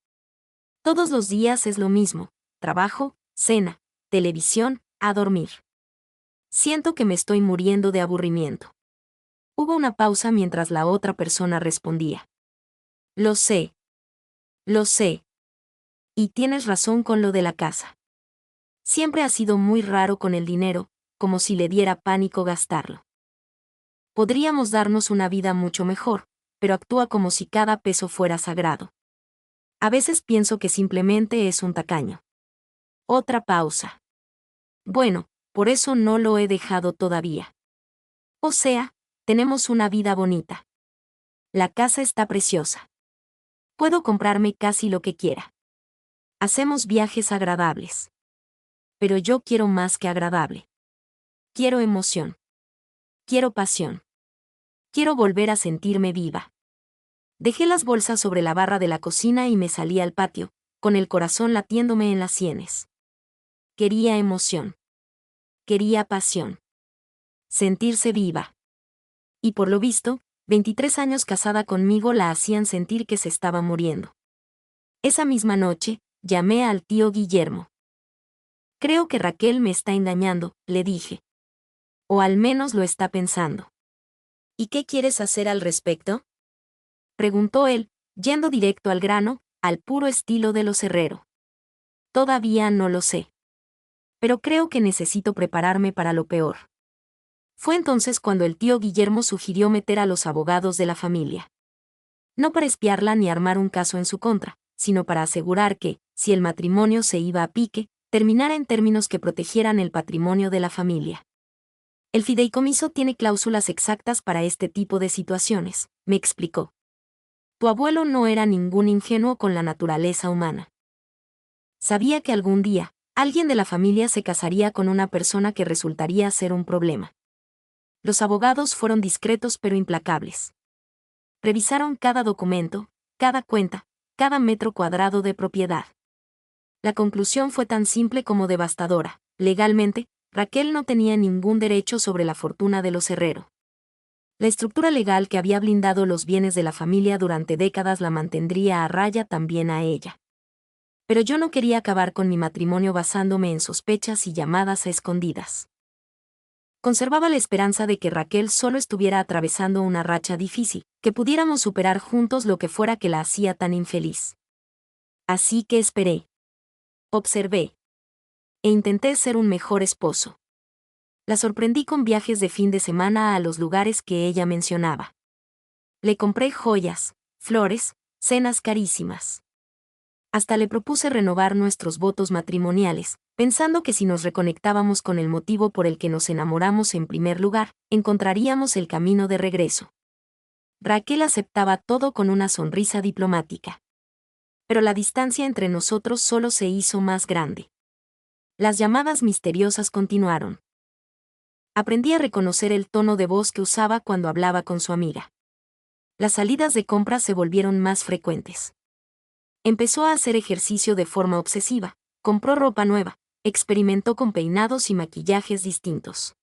Todos los días es lo mismo, trabajo, cena, televisión, a dormir. Siento que me estoy muriendo de aburrimiento. Hubo una pausa mientras la otra persona respondía. Lo sé. Lo sé. Y tienes razón con lo de la casa. Siempre ha sido muy raro con el dinero, como si le diera pánico gastarlo. Podríamos darnos una vida mucho mejor, pero actúa como si cada peso fuera sagrado. A veces pienso que simplemente es un tacaño. Otra pausa. Bueno, por eso no lo he dejado todavía. O sea, tenemos una vida bonita. La casa está preciosa. Puedo comprarme casi lo que quiera. Hacemos viajes agradables. Pero yo quiero más que agradable. Quiero emoción. Quiero pasión. Quiero volver a sentirme viva. Dejé las bolsas sobre la barra de la cocina y me salí al patio, con el corazón latiéndome en las sienes. Quería emoción. Quería pasión. Sentirse viva. Y por lo visto, 23 años casada conmigo la hacían sentir que se estaba muriendo. Esa misma noche, llamé al tío Guillermo. Creo que Raquel me está engañando, le dije. O al menos lo está pensando. ¿Y qué quieres hacer al respecto? Preguntó él, yendo directo al grano, al puro estilo de los Herrero. Todavía no lo sé. Pero creo que necesito prepararme para lo peor. Fue entonces cuando el tío Guillermo sugirió meter a los abogados de la familia. No para espiarla ni armar un caso en su contra, sino para asegurar que, si el matrimonio se iba a pique, terminara en términos que protegieran el patrimonio de la familia. El fideicomiso tiene cláusulas exactas para este tipo de situaciones, me explicó. Tu abuelo no era ningún ingenuo con la naturaleza humana. Sabía que algún día, alguien de la familia se casaría con una persona que resultaría ser un problema. Los abogados fueron discretos pero implacables. Revisaron cada documento, cada cuenta, cada metro cuadrado de propiedad. La conclusión fue tan simple como devastadora. Legalmente, Raquel no tenía ningún derecho sobre la fortuna de los Herrero. La estructura legal que había blindado los bienes de la familia durante décadas la mantendría a raya también a ella. Pero yo no quería acabar con mi matrimonio basándome en sospechas y llamadas a escondidas. Conservaba la esperanza de que Raquel solo estuviera atravesando una racha difícil, que pudiéramos superar juntos lo que fuera que la hacía tan infeliz. Así que esperé. Observé. E intenté ser un mejor esposo. La sorprendí con viajes de fin de semana a los lugares que ella mencionaba. Le compré joyas, flores, cenas carísimas. Hasta le propuse renovar nuestros votos matrimoniales, pensando que si nos reconectábamos con el motivo por el que nos enamoramos en primer lugar, encontraríamos el camino de regreso. Raquel aceptaba todo con una sonrisa diplomática. Pero la distancia entre nosotros solo se hizo más grande. Las llamadas misteriosas continuaron. Aprendí a reconocer el tono de voz que usaba cuando hablaba con su amiga. Las salidas de compras se volvieron más frecuentes. Empezó a hacer ejercicio de forma obsesiva, compró ropa nueva, experimentó con peinados y maquillajes distintos.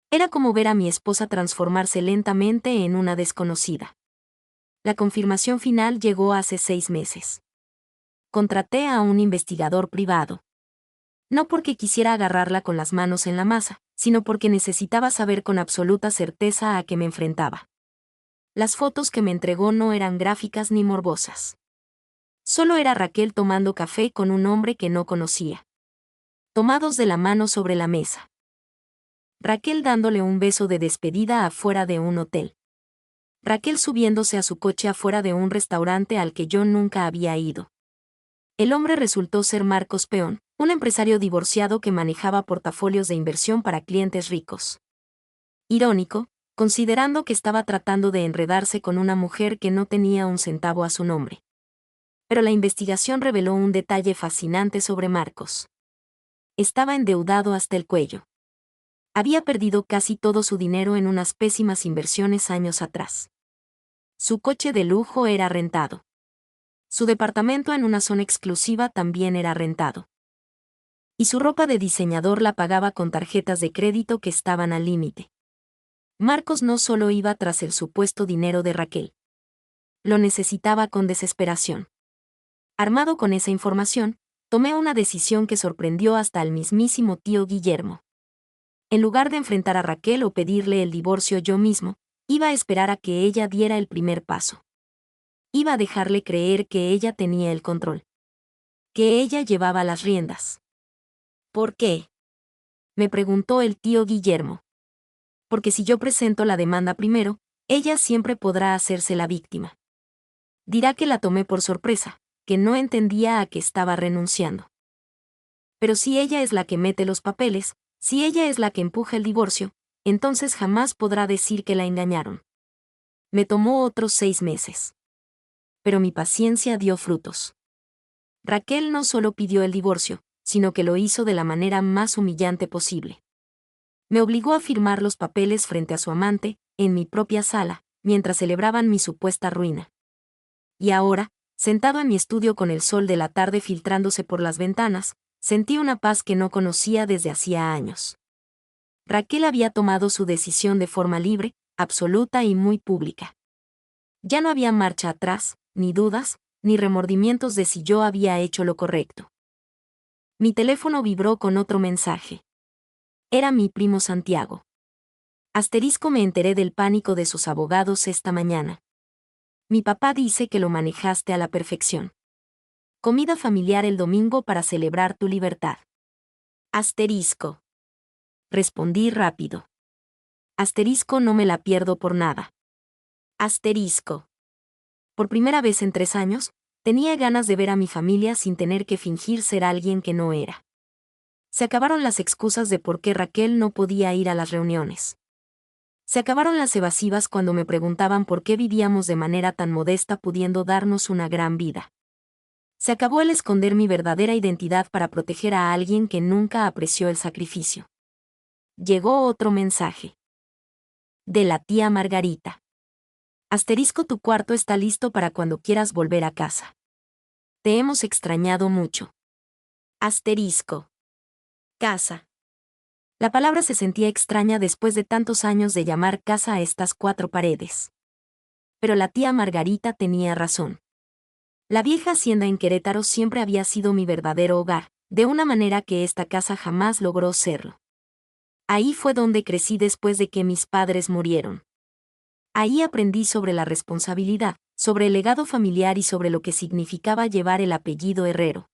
Era como ver a mi esposa transformarse lentamente en una desconocida. La confirmación final llegó hace 6 meses. Contraté a un investigador privado. No porque quisiera agarrarla con las manos en la masa, sino porque necesitaba saber con absoluta certeza a qué me enfrentaba. Las fotos que me entregó no eran gráficas ni morbosas. Solo era Raquel tomando café con un hombre que no conocía. Tomados de la mano sobre la mesa. Raquel dándole un beso de despedida afuera de un hotel. Raquel subiéndose a su coche afuera de un restaurante al que yo nunca había ido. El hombre resultó ser Marcos Peón, un empresario divorciado que manejaba portafolios de inversión para clientes ricos. Irónico, considerando que estaba tratando de enredarse con una mujer que no tenía un centavo a su nombre. Pero la investigación reveló un detalle fascinante sobre Marcos. Estaba endeudado hasta el cuello. Había perdido casi todo su dinero en unas pésimas inversiones años atrás. Su coche de lujo era rentado. Su departamento en una zona exclusiva también era rentado. Y su ropa de diseñador la pagaba con tarjetas de crédito que estaban al límite. Marcos no solo iba tras el supuesto dinero de Raquel. Lo necesitaba con desesperación. Armado con esa información, tomé una decisión que sorprendió hasta al mismísimo tío Guillermo. En lugar de enfrentar a Raquel o pedirle el divorcio yo mismo, iba a esperar a que ella diera el primer paso. Iba a dejarle creer que ella tenía el control. Que ella llevaba las riendas. ¿Por qué?, me preguntó el tío Guillermo. Porque si yo presento la demanda primero, ella siempre podrá hacerse la víctima. Dirá que la tomé por sorpresa, que no entendía a qué estaba renunciando. Pero si ella es la que mete los papeles, si ella es la que empuja el divorcio, entonces jamás podrá decir que la engañaron. Me tomó otros 6 meses. Pero mi paciencia dio frutos. Raquel no solo pidió el divorcio, sino que lo hizo de la manera más humillante posible. Me obligó a firmar los papeles frente a su amante, en mi propia sala, mientras celebraban mi supuesta ruina. Y ahora, sentado en mi estudio con el sol de la tarde filtrándose por las ventanas, sentí una paz que no conocía desde hacía años. Raquel había tomado su decisión de forma libre, absoluta y muy pública. Ya no había marcha atrás, ni dudas, ni remordimientos de si yo había hecho lo correcto. Mi teléfono vibró con otro mensaje. Era mi primo Santiago. Me enteré del pánico de sus abogados esta mañana. Mi papá dice que lo manejaste a la perfección. Comida familiar el domingo para celebrar tu libertad. Respondí rápido. Asterisco, no me la pierdo por nada. Asterisco. Por primera vez en 3 años, tenía ganas de ver a mi familia sin tener que fingir ser alguien que no era. Se acabaron las excusas de por qué Raquel no podía ir a las reuniones. Se acabaron las evasivas cuando me preguntaban por qué vivíamos de manera tan modesta pudiendo darnos una gran vida. Se acabó el esconder mi verdadera identidad para proteger a alguien que nunca apreció el sacrificio. Llegó otro mensaje. De la tía Margarita. Asterisco, tu cuarto está listo para cuando quieras volver a casa. Te hemos extrañado mucho. Asterisco. Casa. La palabra se sentía extraña después de tantos años de llamar casa a estas 4 paredes. Pero la tía Margarita tenía razón. La vieja hacienda en Querétaro siempre había sido mi verdadero hogar, de una manera que esta casa jamás logró serlo. Ahí fue donde crecí después de que mis padres murieron. Ahí aprendí sobre la responsabilidad, sobre el legado familiar y sobre lo que significaba llevar el apellido Herrero.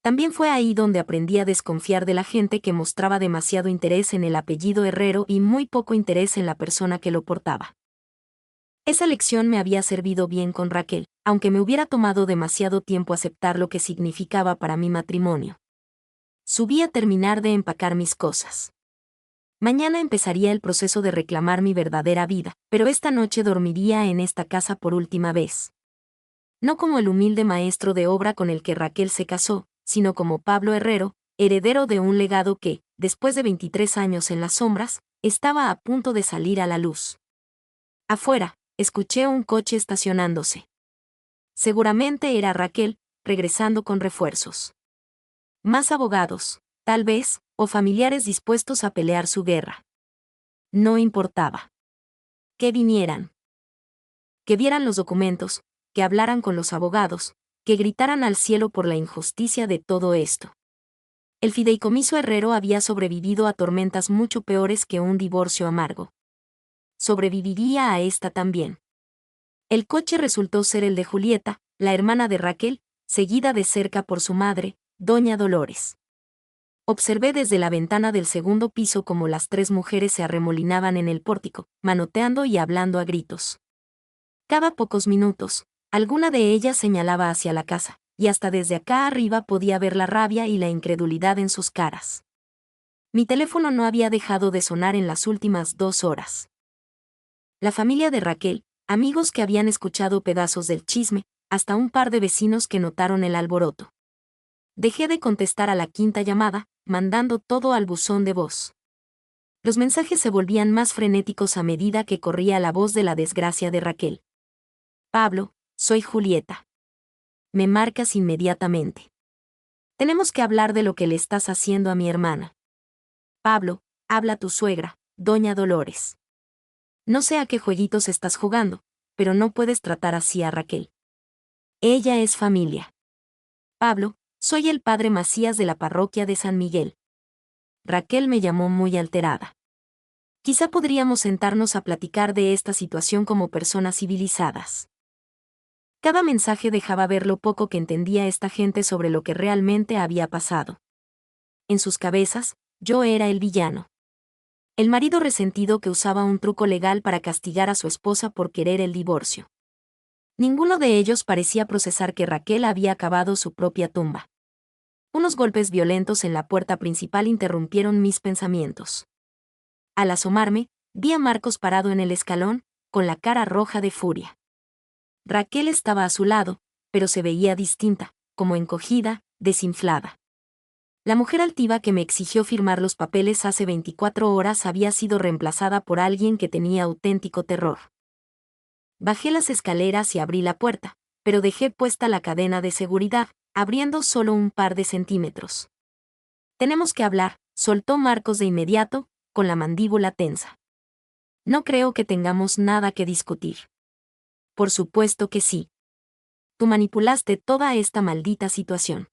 También fue ahí donde aprendí a desconfiar de la gente que mostraba demasiado interés en el apellido Herrero y muy poco interés en la persona que lo portaba. Esa lección me había servido bien con Raquel, aunque me hubiera tomado demasiado tiempo aceptar lo que significaba para mi matrimonio. Subí a terminar de empacar mis cosas. Mañana empezaría el proceso de reclamar mi verdadera vida, pero esta noche dormiría en esta casa por última vez. No como el humilde maestro de obra con el que Raquel se casó, sino como Pablo Herrero, heredero de un legado que, después de 23 años en las sombras, estaba a punto de salir a la luz. Afuera, escuché un coche estacionándose. Seguramente era Raquel, regresando con refuerzos. Más abogados, tal vez, o familiares dispuestos a pelear su guerra. No importaba. Que vinieran. Que vieran los documentos, que hablaran con los abogados, que gritaran al cielo por la injusticia de todo esto. El fideicomiso Herrero había sobrevivido a tormentas mucho peores que un divorcio amargo. Sobreviviría a esta también. El coche resultó ser el de Julieta, la hermana de Raquel, seguida de cerca por su madre, doña Dolores. Observé desde la ventana del segundo piso cómo las 3 mujeres se arremolinaban en el pórtico, manoteando y hablando a gritos. Cada pocos minutos, alguna de ellas señalaba hacia la casa, y hasta desde acá arriba podía ver la rabia y la incredulidad en sus caras. Mi teléfono no había dejado de sonar en las últimas 2 horas. La familia de Raquel, amigos que habían escuchado pedazos del chisme, hasta un par de vecinos que notaron el alboroto. Dejé de contestar a la 5ª llamada, mandando todo al buzón de voz. Los mensajes se volvían más frenéticos a medida que corría la voz de la desgracia de Raquel. Pablo, soy Julieta. Me marcas inmediatamente. Tenemos que hablar de lo que le estás haciendo a mi hermana. Pablo, habla tu suegra, doña Dolores. No sé a qué jueguitos estás jugando, pero no puedes tratar así a Raquel. Ella es familia. Pablo, soy el padre Macías de la parroquia de San Miguel. Raquel me llamó muy alterada. Quizá podríamos sentarnos a platicar de esta situación como personas civilizadas. Cada mensaje dejaba ver lo poco que entendía esta gente sobre lo que realmente había pasado. En sus cabezas, yo era el villano. El marido resentido que usaba un truco legal para castigar a su esposa por querer el divorcio. Ninguno de ellos parecía procesar que Raquel había cavado su propia tumba. Unos golpes violentos en la puerta principal interrumpieron mis pensamientos. Al asomarme, vi a Marcos parado en el escalón, con la cara roja de furia. Raquel estaba a su lado, pero se veía distinta, como encogida, desinflada. La mujer altiva que me exigió firmar los papeles hace 24 horas había sido reemplazada por alguien que tenía auténtico terror. Bajé las escaleras y abrí la puerta, pero dejé puesta la cadena de seguridad, abriendo solo un par de centímetros. Tenemos que hablar, soltó Marcos de inmediato, con la mandíbula tensa. No creo que tengamos nada que discutir. Por supuesto que sí. Tú manipulaste toda esta maldita situación.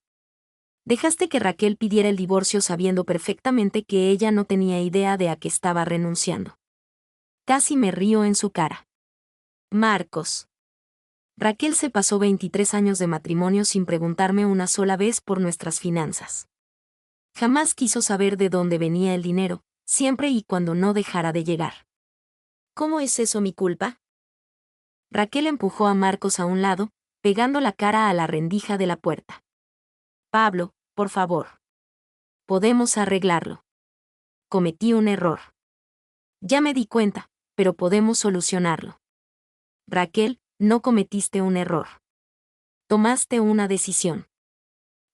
Dejaste que Raquel pidiera el divorcio sabiendo perfectamente que ella no tenía idea de a qué estaba renunciando. Casi me río en su cara. Marcos. Raquel se pasó 23 años de matrimonio sin preguntarme una sola vez por nuestras finanzas. Jamás quiso saber de dónde venía el dinero, siempre y cuando no dejara de llegar. ¿Cómo es eso mi culpa? Raquel empujó a Marcos a un lado, pegando la cara a la rendija de la puerta. Pablo, por favor. Podemos arreglarlo. Cometí un error. Ya me di cuenta, pero podemos solucionarlo. Raquel, no cometiste un error. Tomaste una decisión.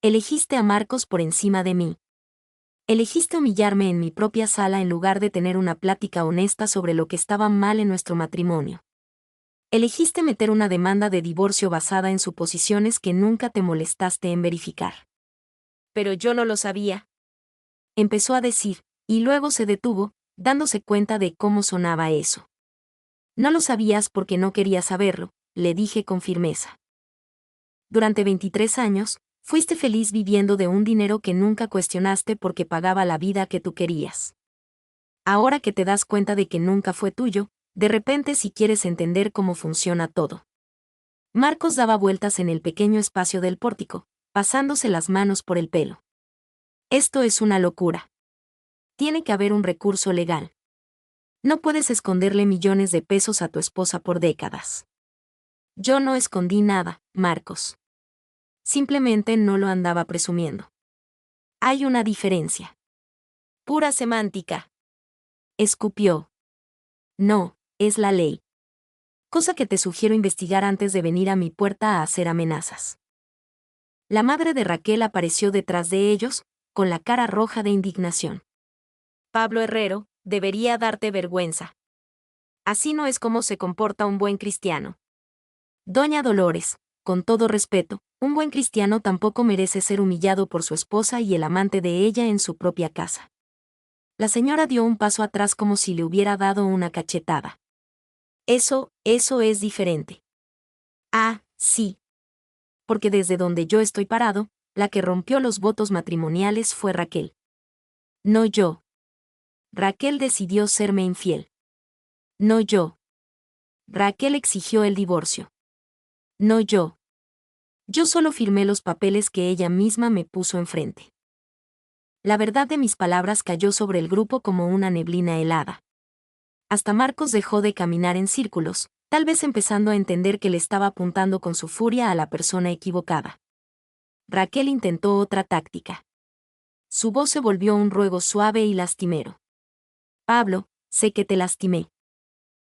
Elegiste a Marcos por encima de mí. Elegiste humillarme en mi propia sala en lugar de tener una plática honesta sobre lo que estaba mal en nuestro matrimonio. Elegiste meter una demanda de divorcio basada en suposiciones que nunca te molestaste en verificar. Pero yo no lo sabía. Empezó a decir, y luego se detuvo, dándose cuenta de cómo sonaba eso. No lo sabías porque no querías saberlo, le dije con firmeza. Durante 23 años, fuiste feliz viviendo de un dinero que nunca cuestionaste porque pagaba la vida que tú querías. Ahora que te das cuenta de que nunca fue tuyo, de repente sí quieres entender cómo funciona todo. Marcos daba vueltas en el pequeño espacio del pórtico, pasándose las manos por el pelo. Esto es una locura. Tiene que haber un recurso legal. No puedes esconderle millones de pesos a tu esposa por décadas. Yo no escondí nada, Marcos. Simplemente no lo andaba presumiendo. Hay una diferencia. Pura semántica. Escupió. No, es la ley. Cosa que te sugiero investigar antes de venir a mi puerta a hacer amenazas. La madre de Raquel apareció detrás de ellos, con la cara roja de indignación. Pablo Herrero, debería darte vergüenza. Así no es como se comporta un buen cristiano. Doña Dolores, con todo respeto, un buen cristiano tampoco merece ser humillado por su esposa y el amante de ella en su propia casa. La señora dio un paso atrás como si le hubiera dado una cachetada. Eso es diferente. Ah, sí. Porque desde donde yo estoy parado, la que rompió los votos matrimoniales fue Raquel. No yo. Raquel decidió serme infiel. No yo. Raquel exigió el divorcio. No yo. Yo solo firmé los papeles que ella misma me puso enfrente. La verdad de mis palabras cayó sobre el grupo como una neblina helada. Hasta Marcos dejó de caminar en círculos, tal vez empezando a entender que le estaba apuntando con su furia a la persona equivocada. Raquel intentó otra táctica. Su voz se volvió un ruego suave y lastimero. Pablo, sé que te lastimé.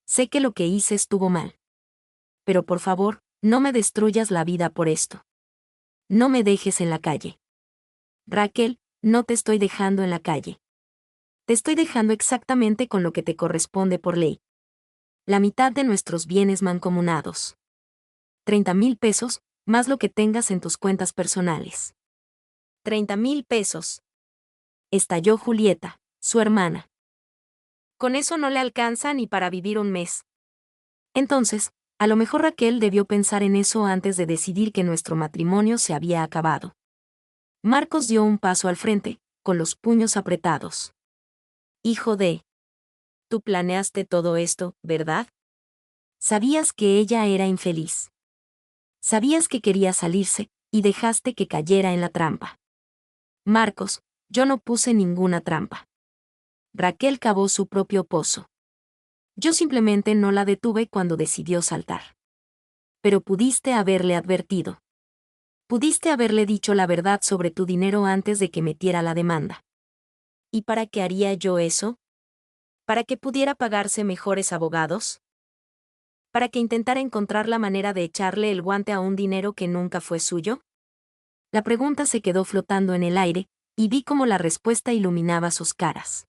Sé que lo que hice estuvo mal. Pero por favor, no me destruyas la vida por esto. No me dejes en la calle. Raquel, no te estoy dejando en la calle. Te estoy dejando exactamente con lo que te corresponde por ley. La mitad de nuestros bienes mancomunados. 30,000 pesos, más lo que tengas en tus cuentas personales. 30,000 pesos. Estalló Julieta, su hermana. Con eso no le alcanza ni para vivir un mes. Entonces, a lo mejor Raquel debió pensar en eso antes de decidir que nuestro matrimonio se había acabado. Marcos dio un paso al frente, con los puños apretados. Hijo de... Tú planeaste todo esto, ¿verdad? Sabías que ella era infeliz. Sabías que quería salirse, y dejaste que cayera en la trampa. Marcos, yo no puse ninguna trampa. Raquel cavó su propio pozo. Yo simplemente no la detuve cuando decidió saltar. Pero pudiste haberle advertido. Pudiste haberle dicho la verdad sobre tu dinero antes de que metiera la demanda. ¿Y para qué haría yo eso? ¿Para que pudiera pagarse mejores abogados? ¿Para que intentara encontrar la manera de echarle el guante a un dinero que nunca fue suyo? La pregunta se quedó flotando en el aire, y vi cómo la respuesta iluminaba sus caras.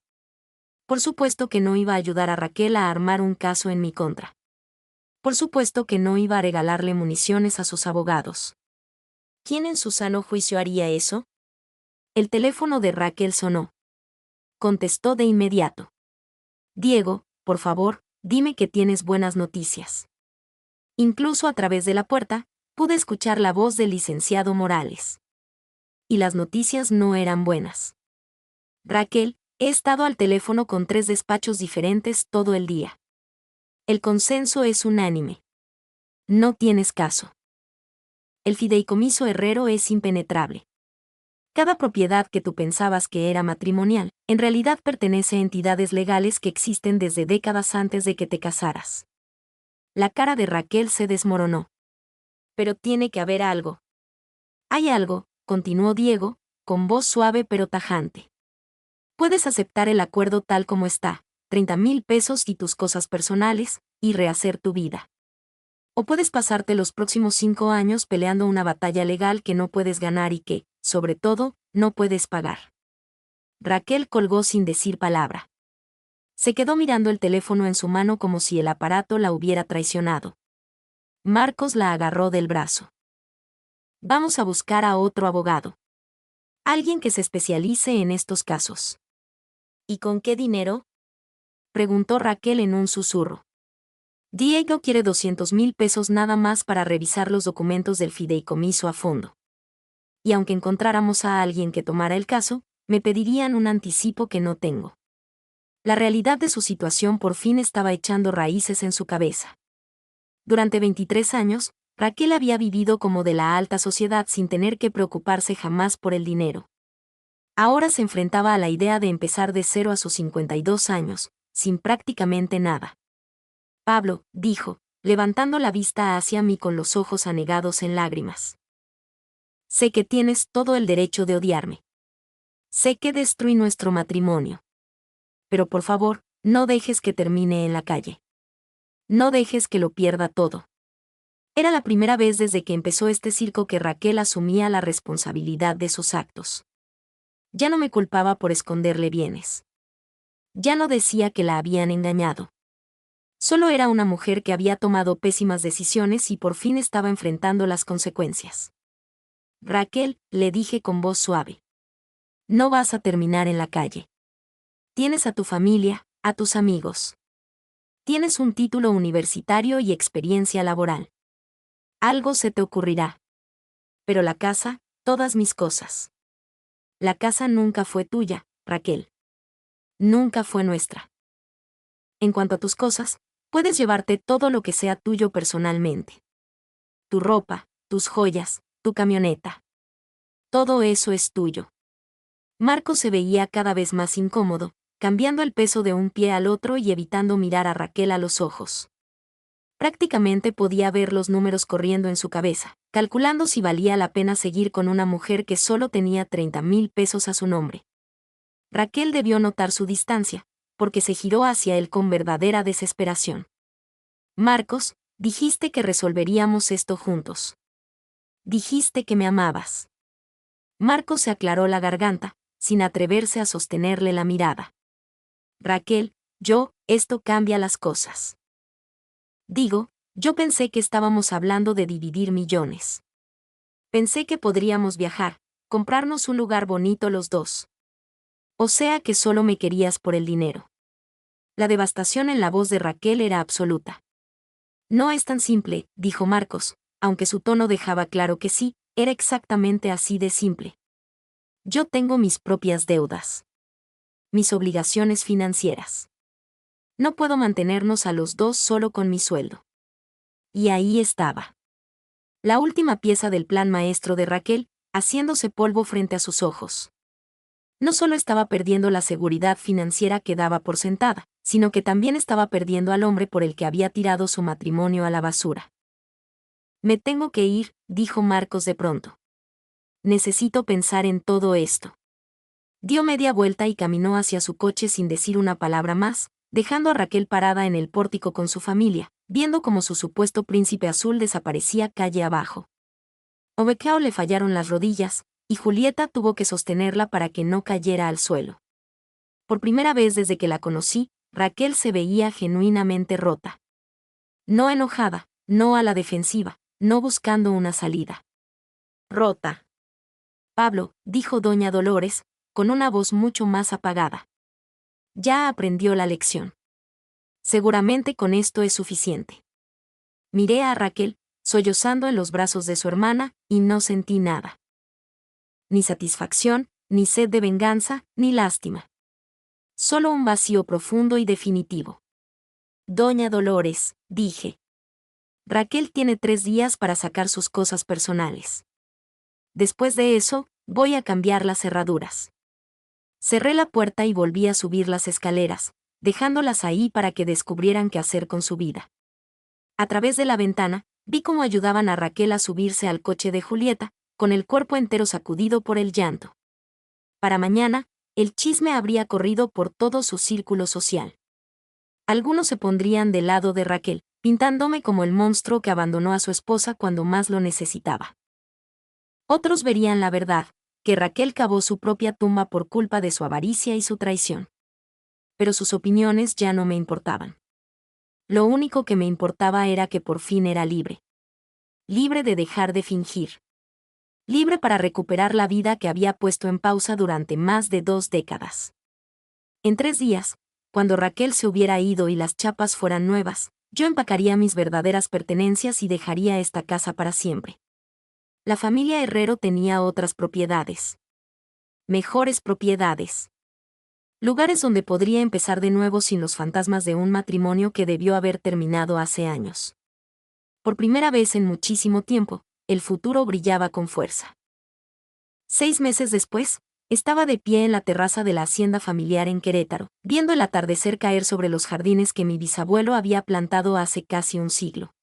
Por supuesto que no iba a ayudar a Raquel a armar un caso en mi contra. Por supuesto que no iba a regalarle municiones a sus abogados. ¿Quién en su sano juicio haría eso? El teléfono de Raquel sonó. Contestó de inmediato. Diego, por favor, dime que tienes buenas noticias. Incluso a través de la puerta, pude escuchar la voz del licenciado Morales. Y las noticias no eran buenas. Raquel, he estado al teléfono con 3 despachos diferentes todo el día. El consenso es unánime. No tienes caso. El fideicomiso Herrero es impenetrable. Cada propiedad que tú pensabas que era matrimonial, en realidad pertenece a entidades legales que existen desde décadas antes de que te casaras. La cara de Raquel se desmoronó. Pero tiene que haber algo. Hay algo, continuó Diego, con voz suave pero tajante. Puedes aceptar el acuerdo tal como está, 30,000 pesos y tus cosas personales, y rehacer tu vida. O puedes pasarte los próximos 5 años peleando una batalla legal que no puedes ganar y que, sobre todo, no puedes pagar. Raquel colgó sin decir palabra. Se quedó mirando el teléfono en su mano como si el aparato la hubiera traicionado. Marcos la agarró del brazo. Vamos a buscar a otro abogado. Alguien que se especialice en estos casos. ¿Y con qué dinero? Preguntó Raquel en un susurro. Diego quiere 200,000 pesos nada más para revisar los documentos del fideicomiso a fondo. Y aunque encontráramos a alguien que tomara el caso, me pedirían un anticipo que no tengo. La realidad de su situación por fin estaba echando raíces en su cabeza. Durante 23 años, Raquel había vivido como de la alta sociedad sin tener que preocuparse jamás por el dinero. Ahora se enfrentaba a la idea de empezar de cero a sus 52 años, sin prácticamente nada. Pablo, dijo, levantando la vista hacia mí con los ojos anegados en lágrimas. Sé que tienes todo el derecho de odiarme. Sé que destruí nuestro matrimonio. Pero por favor, no dejes que termine en la calle. No dejes que lo pierda todo. Era la primera vez desde que empezó este circo que Raquel asumía la responsabilidad de sus actos. Ya no me culpaba por esconderle bienes. Ya no decía que la habían engañado. Solo era una mujer que había tomado pésimas decisiones y por fin estaba enfrentando las consecuencias. Raquel, le dije con voz suave. No vas a terminar en la calle. Tienes a tu familia, a tus amigos. Tienes un título universitario y experiencia laboral. Algo se te ocurrirá. Pero la casa, todas mis cosas. La casa nunca fue tuya, Raquel. Nunca fue nuestra. En cuanto a tus cosas, puedes llevarte todo lo que sea tuyo personalmente. Tu ropa, tus joyas, tu camioneta. Todo eso es tuyo. Marco se veía cada vez más incómodo, cambiando el peso de un pie al otro y evitando mirar a Raquel a los ojos. Prácticamente podía ver los números corriendo en su cabeza, calculando si valía la pena seguir con una mujer que solo tenía 30,000 pesos a su nombre. Raquel debió notar su distancia, porque se giró hacia él con verdadera desesperación. Marcos, dijiste que resolveríamos esto juntos. Dijiste que me amabas. Marcos se aclaró la garganta, sin atreverse a sostenerle la mirada. Raquel, esto cambia las cosas. Digo, yo pensé que estábamos hablando de dividir millones. Pensé que podríamos viajar, comprarnos un lugar bonito los dos. O sea que solo me querías por el dinero. La devastación en la voz de Raquel era absoluta. No es tan simple, dijo Marcos, aunque su tono dejaba claro que sí, era exactamente así de simple. Yo tengo mis propias deudas. Mis obligaciones financieras. No puedo mantenernos a los dos solo con mi sueldo. Y ahí estaba. La última pieza del plan maestro de Raquel, haciéndose polvo frente a sus ojos. No solo estaba perdiendo la seguridad financiera que daba por sentada, sino que también estaba perdiendo al hombre por el que había tirado su matrimonio a la basura. Me tengo que ir, dijo Marcos de pronto. Necesito pensar en todo esto. Dio media vuelta y caminó hacia su coche sin decir una palabra más, dejando a Raquel parada en el pórtico con su familia, viendo cómo su supuesto príncipe azul desaparecía calle abajo. Obekao le fallaron las rodillas, y Julieta tuvo que sostenerla para que no cayera al suelo. Por primera vez desde que la conocí, Raquel se veía genuinamente rota. No enojada, no a la defensiva, no buscando una salida. Rota. Pablo, dijo doña Dolores, con una voz mucho más apagada. Ya aprendió la lección. Seguramente con esto es suficiente. Miré a Raquel, sollozando en los brazos de su hermana, y no sentí nada. Ni satisfacción, ni sed de venganza, ni lástima. Solo un vacío profundo y definitivo. Doña Dolores, dije. Raquel tiene 3 días para sacar sus cosas personales. Después de eso, Voy a cambiar las cerraduras. Cerré la puerta y volví a subir las escaleras, dejándolas ahí para que descubrieran qué hacer con su vida. A través de la ventana, vi cómo ayudaban a Raquel a subirse al coche de Julieta, con el cuerpo entero sacudido por el llanto. Para mañana, el chisme habría corrido por todo su círculo social. Algunos se pondrían del lado de Raquel, pintándome como el monstruo que abandonó a su esposa cuando más lo necesitaba. Otros verían la verdad, que Raquel cavó su propia tumba por culpa de su avaricia y su traición. Pero sus opiniones ya no me importaban. Lo único que me importaba era que por fin era libre. Libre de dejar de fingir. Libre para recuperar la vida que había puesto en pausa durante más de 2 décadas. En 3 días, cuando Raquel se hubiera ido y las chapas fueran nuevas, yo empacaría mis verdaderas pertenencias y dejaría esta casa para siempre. La familia Herrero tenía otras propiedades. Mejores propiedades. Lugares donde podría empezar de nuevo sin los fantasmas de un matrimonio que debió haber terminado hace años. Por primera vez en muchísimo tiempo, el futuro brillaba con fuerza. 6 meses después, estaba de pie en la terraza de la hacienda familiar en Querétaro, viendo el atardecer caer sobre los jardines que mi bisabuelo había plantado hace casi un siglo.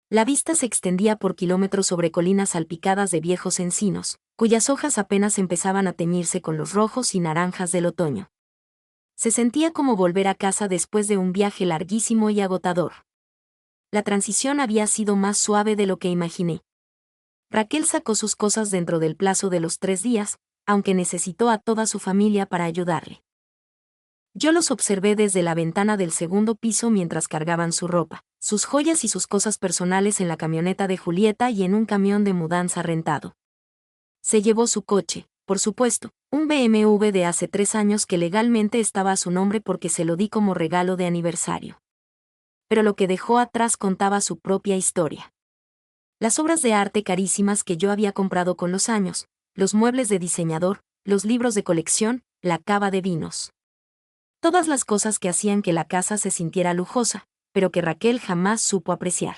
La vista se extendía por kilómetros sobre colinas salpicadas de viejos encinos, cuyas hojas apenas empezaban a teñirse con los rojos y naranjas del otoño. Se sentía como volver a casa después de un viaje larguísimo y agotador. La transición había sido más suave de lo que imaginé. Raquel sacó sus cosas dentro del plazo de los 3 días, aunque necesitó a toda su familia para ayudarle. Yo los observé desde la ventana del segundo piso mientras cargaban su ropa, sus joyas y sus cosas personales en la camioneta de Julieta y en un camión de mudanza rentado. Se llevó su coche, por supuesto, un BMW de hace 3 años que legalmente estaba a su nombre porque se lo di como regalo de aniversario. Pero lo que dejó atrás contaba su propia historia. Las obras de arte carísimas que yo había comprado con los años, los muebles de diseñador, los libros de colección, la cava de vinos. Todas las cosas que hacían que la casa se sintiera lujosa, pero que Raquel jamás supo apreciar.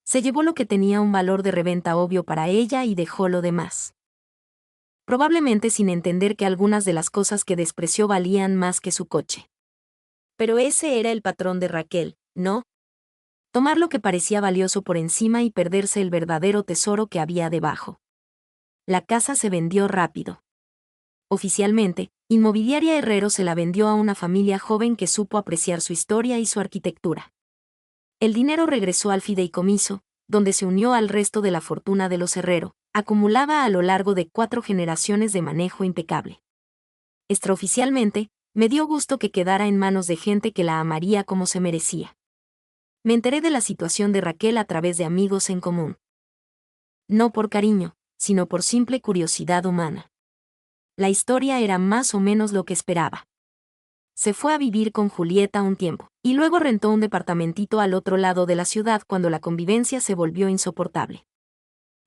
Se llevó lo que tenía un valor de reventa obvio para ella y dejó lo demás. Probablemente sin entender que algunas de las cosas que despreció valían más que su coche. Pero ese era el patrón de Raquel, ¿no? Tomar lo que parecía valioso por encima y perderse el verdadero tesoro que había debajo. La casa se vendió rápido. Oficialmente, Inmobiliaria Herrero se la vendió a una familia joven que supo apreciar su historia y su arquitectura. El dinero regresó al fideicomiso, donde se unió al resto de la fortuna de los Herrero, acumulada a lo largo de 4 generaciones de manejo impecable. Extraoficialmente, me dio gusto que quedara en manos de gente que la amaría como se merecía. Me enteré de la situación de Raquel a través de amigos en común. No por cariño, sino por simple curiosidad humana. La historia era más o menos lo que esperaba. Se fue a vivir con Julieta un tiempo, y luego rentó un departamentito al otro lado de la ciudad cuando la convivencia se volvió insoportable.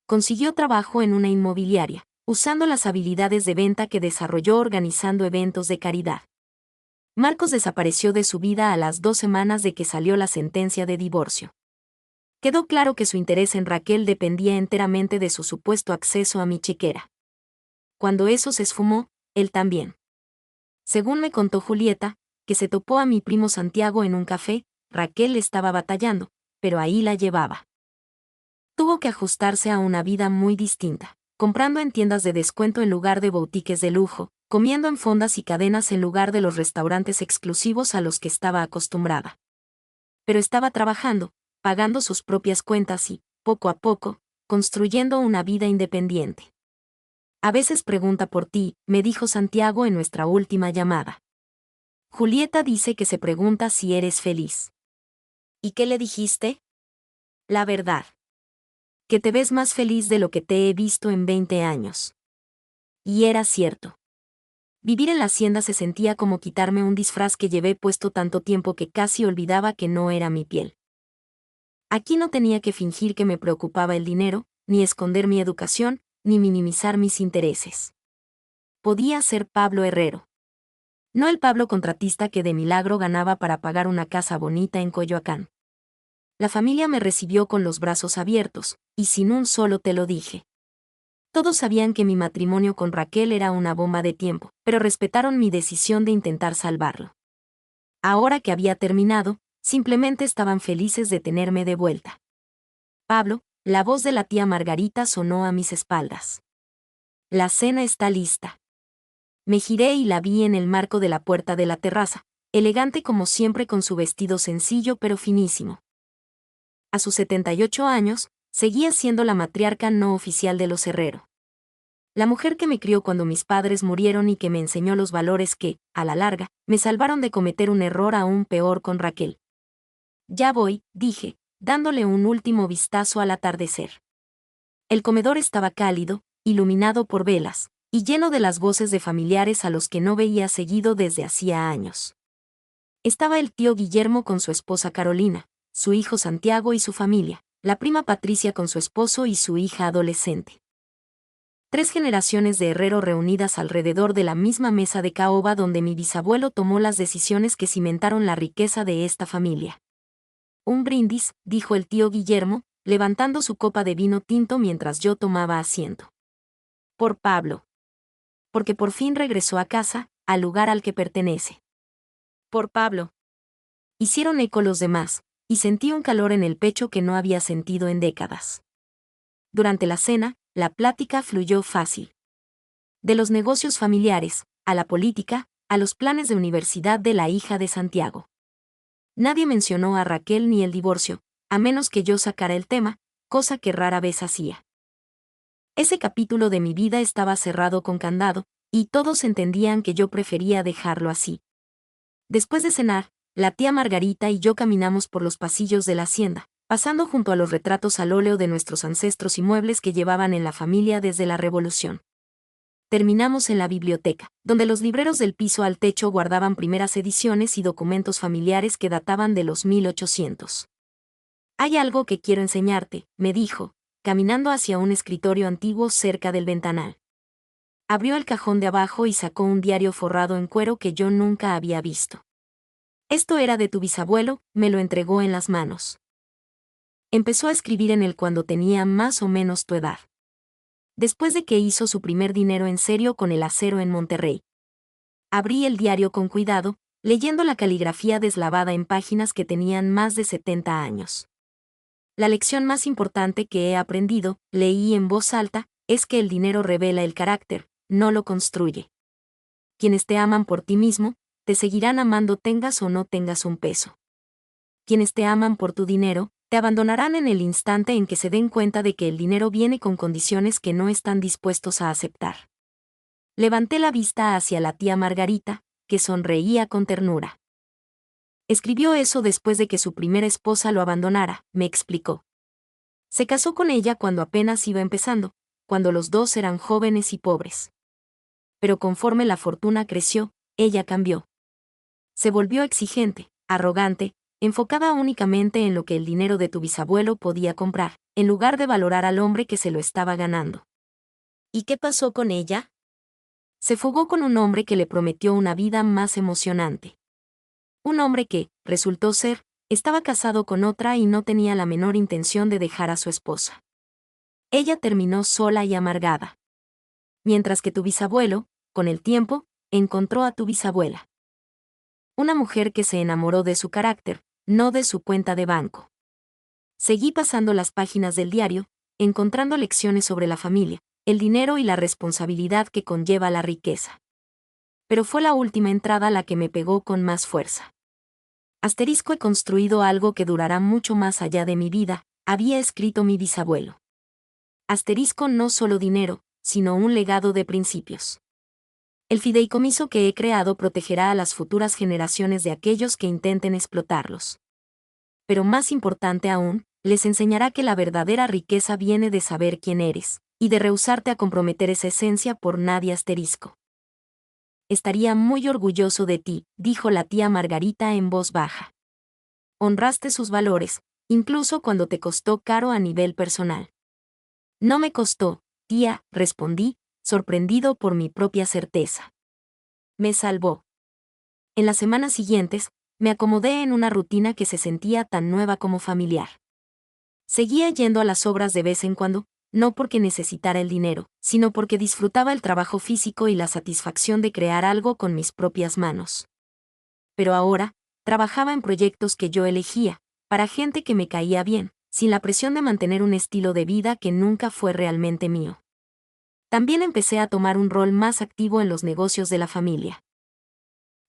Consiguió trabajo en una inmobiliaria, usando las habilidades de venta que desarrolló organizando eventos de caridad. Marcos desapareció de su vida a las 2 semanas de que salió la sentencia de divorcio. Quedó claro que su interés en Raquel dependía enteramente de su supuesto acceso a mi chequera. Cuando eso se esfumó, él también. Según me contó Julieta, que se topó a mi primo Santiago en un café, Raquel estaba batallando, pero ahí la llevaba. Tuvo que ajustarse a una vida muy distinta, comprando en tiendas de descuento en lugar de boutiques de lujo, comiendo en fondas y cadenas en lugar de los restaurantes exclusivos a los que estaba acostumbrada. Pero estaba trabajando, pagando sus propias cuentas y, poco a poco, construyendo una vida independiente. A veces pregunta por ti, me dijo Santiago en nuestra última llamada. Julieta dice que se pregunta si eres feliz. ¿Y qué le dijiste? La verdad. Que te ves más feliz de lo que te he visto en 20 años. Y era cierto. Vivir en la hacienda se sentía como quitarme un disfraz que llevé puesto tanto tiempo que casi olvidaba que no era mi piel. Aquí no tenía que fingir que me preocupaba el dinero, ni esconder mi educación, ni minimizar mis intereses. Podía ser Pablo Herrero. No el Pablo contratista que de milagro ganaba para pagar una casa bonita en Coyoacán. La familia me recibió con los brazos abiertos, y sin un solo te lo dije. Todos sabían que mi matrimonio con Raquel era una bomba de tiempo, pero respetaron mi decisión de intentar salvarlo. Ahora que había terminado, simplemente estaban felices de tenerme de vuelta. Pablo, la voz de la tía Margarita sonó a mis espaldas. La cena está lista. Me giré y la vi en el marco de la puerta de la terraza, elegante como siempre con su vestido sencillo pero finísimo. A sus 78 años, seguía siendo la matriarca no oficial de los Herrero. La mujer que me crió cuando mis padres murieron y que me enseñó los valores que, a la larga, me salvaron de cometer un error aún peor con Raquel. Ya voy, dije, dándole un último vistazo al atardecer. El comedor estaba cálido, iluminado por velas, y lleno de las voces de familiares a los que no veía seguido desde hacía años. Estaba el tío Guillermo con su esposa Carolina, su hijo Santiago y su familia, la prima Patricia con su esposo y su hija adolescente. 3 generaciones de Herrero reunidas alrededor de la misma mesa de caoba donde mi bisabuelo tomó las decisiones que cimentaron la riqueza de esta familia. Un brindis, dijo el tío Guillermo, levantando su copa de vino tinto mientras yo tomaba asiento. Por Pablo. Porque por fin regresó a casa, al lugar al que pertenece. Por Pablo. Hicieron eco los demás, y sentí un calor en el pecho que no había sentido en décadas. Durante la cena, la plática fluyó fácil. De los negocios familiares, a la política, a los planes de universidad de la hija de Santiago. Nadie mencionó a Raquel ni el divorcio, a menos que yo sacara el tema, cosa que rara vez hacía. Ese capítulo de mi vida estaba cerrado con candado, y todos entendían que yo prefería dejarlo así. Después de cenar, la tía Margarita y yo caminamos por los pasillos de la hacienda, pasando junto a los retratos al óleo de nuestros ancestros y muebles que llevaban en la familia desde la Revolución. Terminamos en la biblioteca, donde los libreros del piso al techo guardaban primeras ediciones y documentos familiares que databan de los 1800. Hay algo que quiero enseñarte, me dijo, caminando hacia un escritorio antiguo cerca del ventanal. Abrió el cajón de abajo y sacó un diario forrado en cuero que yo nunca había visto. Esto era de tu bisabuelo, me lo entregó en las manos. Empezó a escribir en él cuando tenía más o menos tu edad. Después de que hizo su primer dinero en serio con el acero en Monterrey. Abrí el diario con cuidado, leyendo la caligrafía deslavada en páginas que tenían más de 70 años. La lección más importante que he aprendido, leí en voz alta, es que el dinero revela el carácter, no lo construye. Quienes te aman por ti mismo, te seguirán amando tengas o no tengas un peso. Quienes te aman por tu dinero, te abandonarán en el instante en que se den cuenta de que el dinero viene con condiciones que no están dispuestos a aceptar. Levanté la vista hacia la tía Margarita, que sonreía con ternura. Escribió eso después de que su primera esposa lo abandonara, me explicó. Se casó con ella cuando apenas iba empezando, cuando los dos eran jóvenes y pobres. Pero conforme la fortuna creció, ella cambió. Se volvió exigente, arrogante, enfocada únicamente en lo que el dinero de tu bisabuelo podía comprar, en lugar de valorar al hombre que se lo estaba ganando. ¿Y qué pasó con ella? Se fugó con un hombre que le prometió una vida más emocionante. Un hombre que, resultó ser, estaba casado con otra y no tenía la menor intención de dejar a su esposa. Ella terminó sola y amargada. Mientras que tu bisabuelo, con el tiempo, encontró a tu bisabuela. Una mujer que se enamoró de su carácter, no de su cuenta de banco. Seguí pasando las páginas del diario, encontrando lecciones sobre la familia, el dinero y la responsabilidad que conlleva la riqueza. Pero fue la última entrada la que me pegó con más fuerza. Asterisco he construido algo que durará mucho más allá de mi vida, había escrito mi bisabuelo. Asterisco no solo dinero, sino un legado de principios. El fideicomiso que he creado protegerá a las futuras generaciones de aquellos que intenten explotarlos. Pero más importante aún, les enseñará que la verdadera riqueza viene de saber quién eres, y de rehusarte a comprometer esa esencia por nadie asterisco. Estaría muy orgulloso de ti, dijo la tía Margarita en voz baja. Honraste sus valores, incluso cuando te costó caro a nivel personal. No me costó, tía, respondí, sorprendido por mi propia certeza. Me salvó. En las semanas siguientes, me acomodé en una rutina que se sentía tan nueva como familiar. Seguía yendo a las obras de vez en cuando, no porque necesitara el dinero, sino porque disfrutaba el trabajo físico y la satisfacción de crear algo con mis propias manos. Pero ahora, trabajaba en proyectos que yo elegía, para gente que me caía bien, sin la presión de mantener un estilo de vida que nunca fue realmente mío. También empecé a tomar un rol más activo en los negocios de la familia.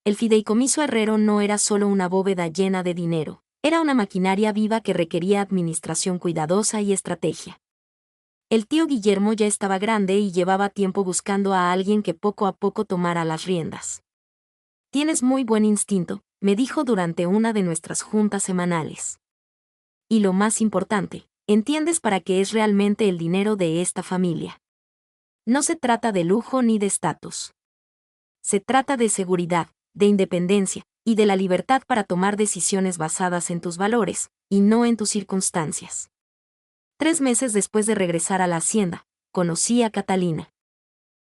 El fideicomiso Herrero no era solo una bóveda llena de dinero, era una maquinaria viva que requería administración cuidadosa y estrategia. El tío Guillermo ya estaba grande y llevaba tiempo buscando a alguien que poco a poco tomara las riendas. Tienes muy buen instinto, me dijo durante una de nuestras juntas semanales. Y lo más importante, entiendes para qué es realmente el dinero de esta familia. No se trata de lujo ni de estatus. Se trata de seguridad, de independencia, y de la libertad para tomar decisiones basadas en tus valores, y no en tus circunstancias. 3 meses después de regresar a la hacienda, conocí a Catalina.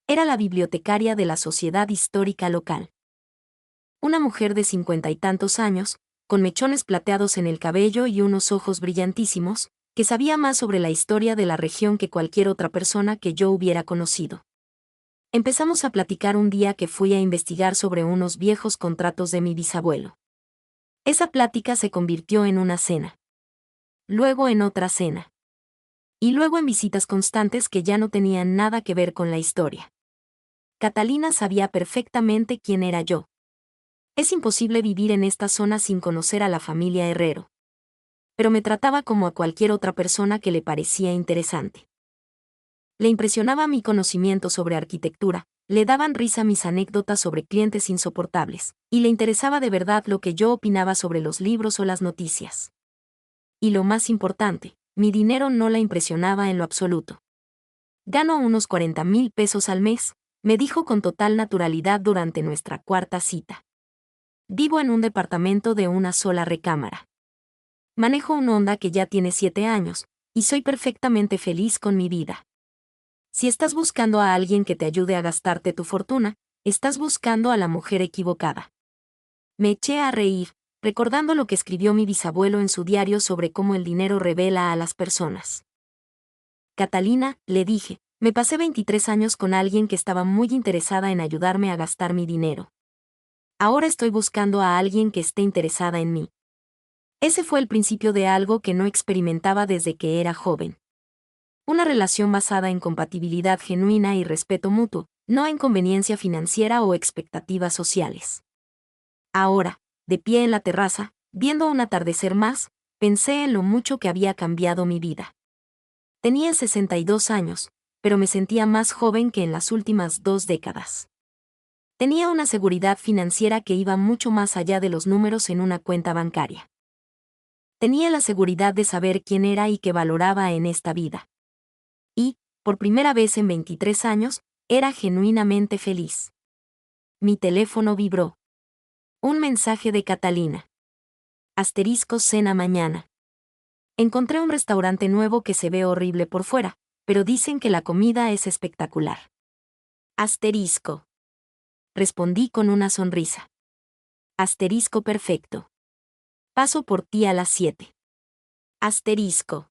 Era la bibliotecaria de la Sociedad Histórica Local. Una mujer de 50 y tantos años, con mechones plateados en el cabello y unos ojos brillantísimos, que sabía más sobre la historia de la región que cualquier otra persona que yo hubiera conocido. Empezamos a platicar un día que fui a investigar sobre unos viejos contratos de mi bisabuelo. Esa plática se convirtió en una cena. Luego en otra cena. Y luego en visitas constantes que ya no tenían nada que ver con la historia. Catalina sabía perfectamente quién era yo. Es imposible vivir en esta zona sin conocer a la familia Herrero. Pero me trataba como a cualquier otra persona que le parecía interesante. Le impresionaba mi conocimiento sobre arquitectura, le daban risa mis anécdotas sobre clientes insoportables, y le interesaba de verdad lo que yo opinaba sobre los libros o las noticias. Y lo más importante, mi dinero no la impresionaba en lo absoluto. Gano unos 40,000 pesos al mes, me dijo con total naturalidad durante nuestra cuarta cita. Vivo en un departamento de una sola recámara. Manejo un Honda que ya tiene 7 años, y soy perfectamente feliz con mi vida. Si estás buscando a alguien que te ayude a gastarte tu fortuna, estás buscando a la mujer equivocada. Me eché a reír, recordando lo que escribió mi bisabuelo en su diario sobre cómo el dinero revela a las personas. Catalina, le dije, me pasé 23 años con alguien que estaba muy interesada en ayudarme a gastar mi dinero. Ahora estoy buscando a alguien que esté interesada en mí. Ese fue el principio de algo que no experimentaba desde que era joven. Una relación basada en compatibilidad genuina y respeto mutuo, no en conveniencia financiera o expectativas sociales. Ahora, de pie en la terraza, viendo un atardecer más, pensé en lo mucho que había cambiado mi vida. Tenía 62 años, pero me sentía más joven que en las últimas 2 décadas. Tenía una seguridad financiera que iba mucho más allá de los números en una cuenta bancaria. Tenía la seguridad de saber quién era y qué valoraba en esta vida. Y, por primera vez en 23 años, era genuinamente feliz. Mi teléfono vibró. Un mensaje de Catalina. *cena mañana. Encontré un restaurante nuevo que se ve horrible por fuera, pero dicen que la comida es espectacular. *. Respondí con una sonrisa. *perfecto. Paso por ti a las 7. *.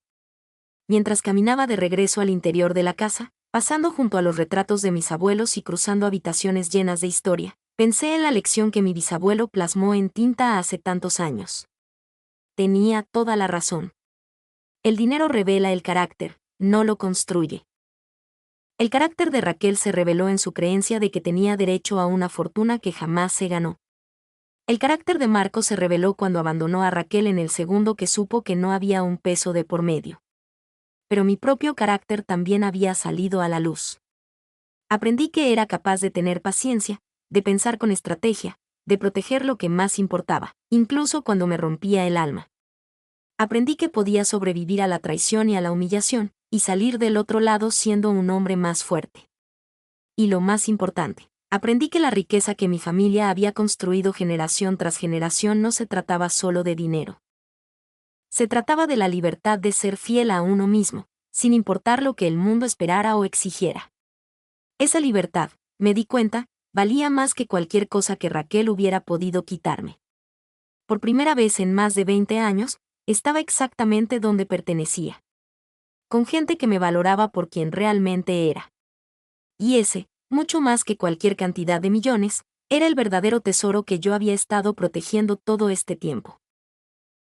Mientras caminaba de regreso al interior de la casa, pasando junto a los retratos de mis abuelos y cruzando habitaciones llenas de historia, pensé en la lección que mi bisabuelo plasmó en tinta hace tantos años. Tenía toda la razón. El dinero revela el carácter, no lo construye. El carácter de Raquel se reveló en su creencia de que tenía derecho a una fortuna que jamás se ganó. El carácter de Marco se reveló cuando abandonó a Raquel en el segundo que supo que no había un peso de por medio. Pero mi propio carácter también había salido a la luz. Aprendí que era capaz de tener paciencia, de pensar con estrategia, de proteger lo que más importaba, incluso cuando me rompía el alma. Aprendí que podía sobrevivir a la traición y a la humillación, y salir del otro lado siendo un hombre más fuerte. Y lo más importante, aprendí que la riqueza que mi familia había construido generación tras generación no se trataba solo de dinero. Se trataba de la libertad de ser fiel a uno mismo, sin importar lo que el mundo esperara o exigiera. Esa libertad, me di cuenta, valía más que cualquier cosa que Raquel hubiera podido quitarme. Por primera vez en más de 20 años, estaba exactamente donde pertenecía. con gente que me valoraba por quien realmente era. Y ese, mucho más que cualquier cantidad de millones, era el verdadero tesoro que yo había estado protegiendo todo este tiempo.